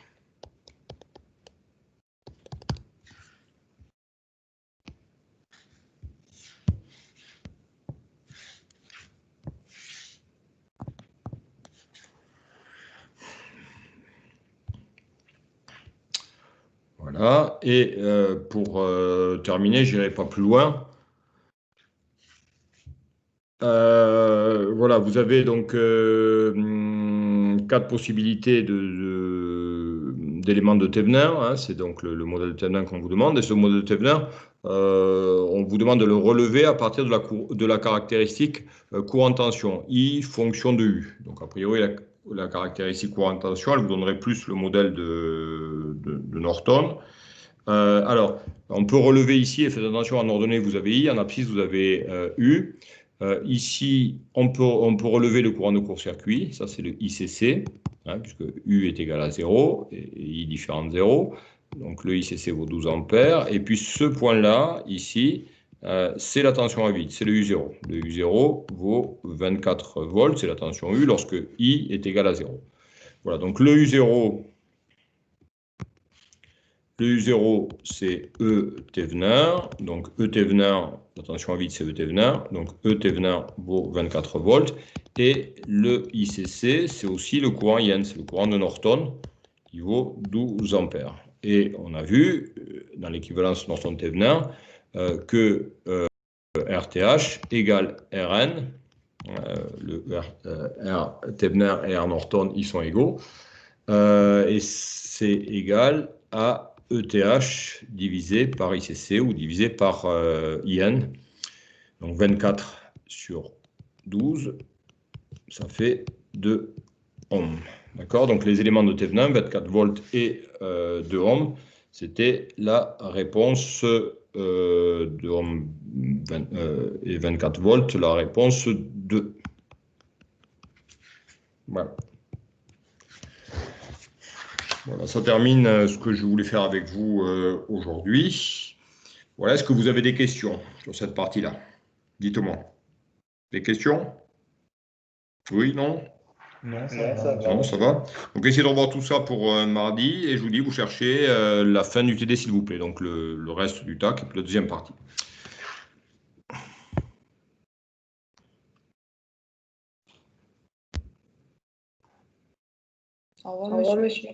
Voilà, et pour terminer, je n'irai pas plus loin. Voilà, vous avez donc 4 possibilités d'éléments de Thevenin. Hein, c'est donc le modèle de Thevenin qu'on vous demande. Et ce modèle de Thevenin, on vous demande de le relever à partir de la caractéristique courant-tension, I fonction de U. Donc, a priori, la caractéristique courant-tension, elle vous donnerait plus le modèle de Norton. Alors, on peut relever ici, et faites attention, en ordonnée, vous avez I, en abscisse, vous avez U. Ici, on peut relever le courant de court-circuit. Ça, c'est le ICC, hein, puisque U est égal à 0 et I différent de 0. Donc, le ICC vaut 12 ampères. Et puis, ce point-là, ici, c'est la tension à vide, c'est le U0. Le U0 vaut 24 volts, c'est la tension U, lorsque I est égal à 0. Voilà, donc le U0, c'est E Thévenin. Donc E Thévenin, la tension à vide, c'est E Thévenin. Donc E Thévenin vaut 24 volts. Et le ICC, c'est aussi le courant IN, c'est le courant de Norton, qui vaut 12 ampères. Et on a vu, dans l'équivalence Norton-Thévenin, que RTH égale RN. Le R Thévenin et R Norton, ils sont égaux. Et c'est égal à ETH divisé par ICC ou divisé par IN. Donc 24 sur 12, ça fait 2 ohms. D'accord? Donc les éléments de Thévenin, 24 volts et 2 ohms, c'était la réponse de ohm et 24 volts, la réponse 2. Voilà. Voilà, ça termine ce que je voulais faire avec vous aujourd'hui. Voilà, est-ce que vous avez des questions sur cette partie-là? Dites-moi. Des questions? Oui, non? Non, ça va. Non, ça va. Donc, essayez de revoir tout ça pour mardi. Et je vous dis, vous cherchez la fin du TD, s'il vous plaît. Donc, le reste du TAC et puis la deuxième partie. Au revoir, monsieur.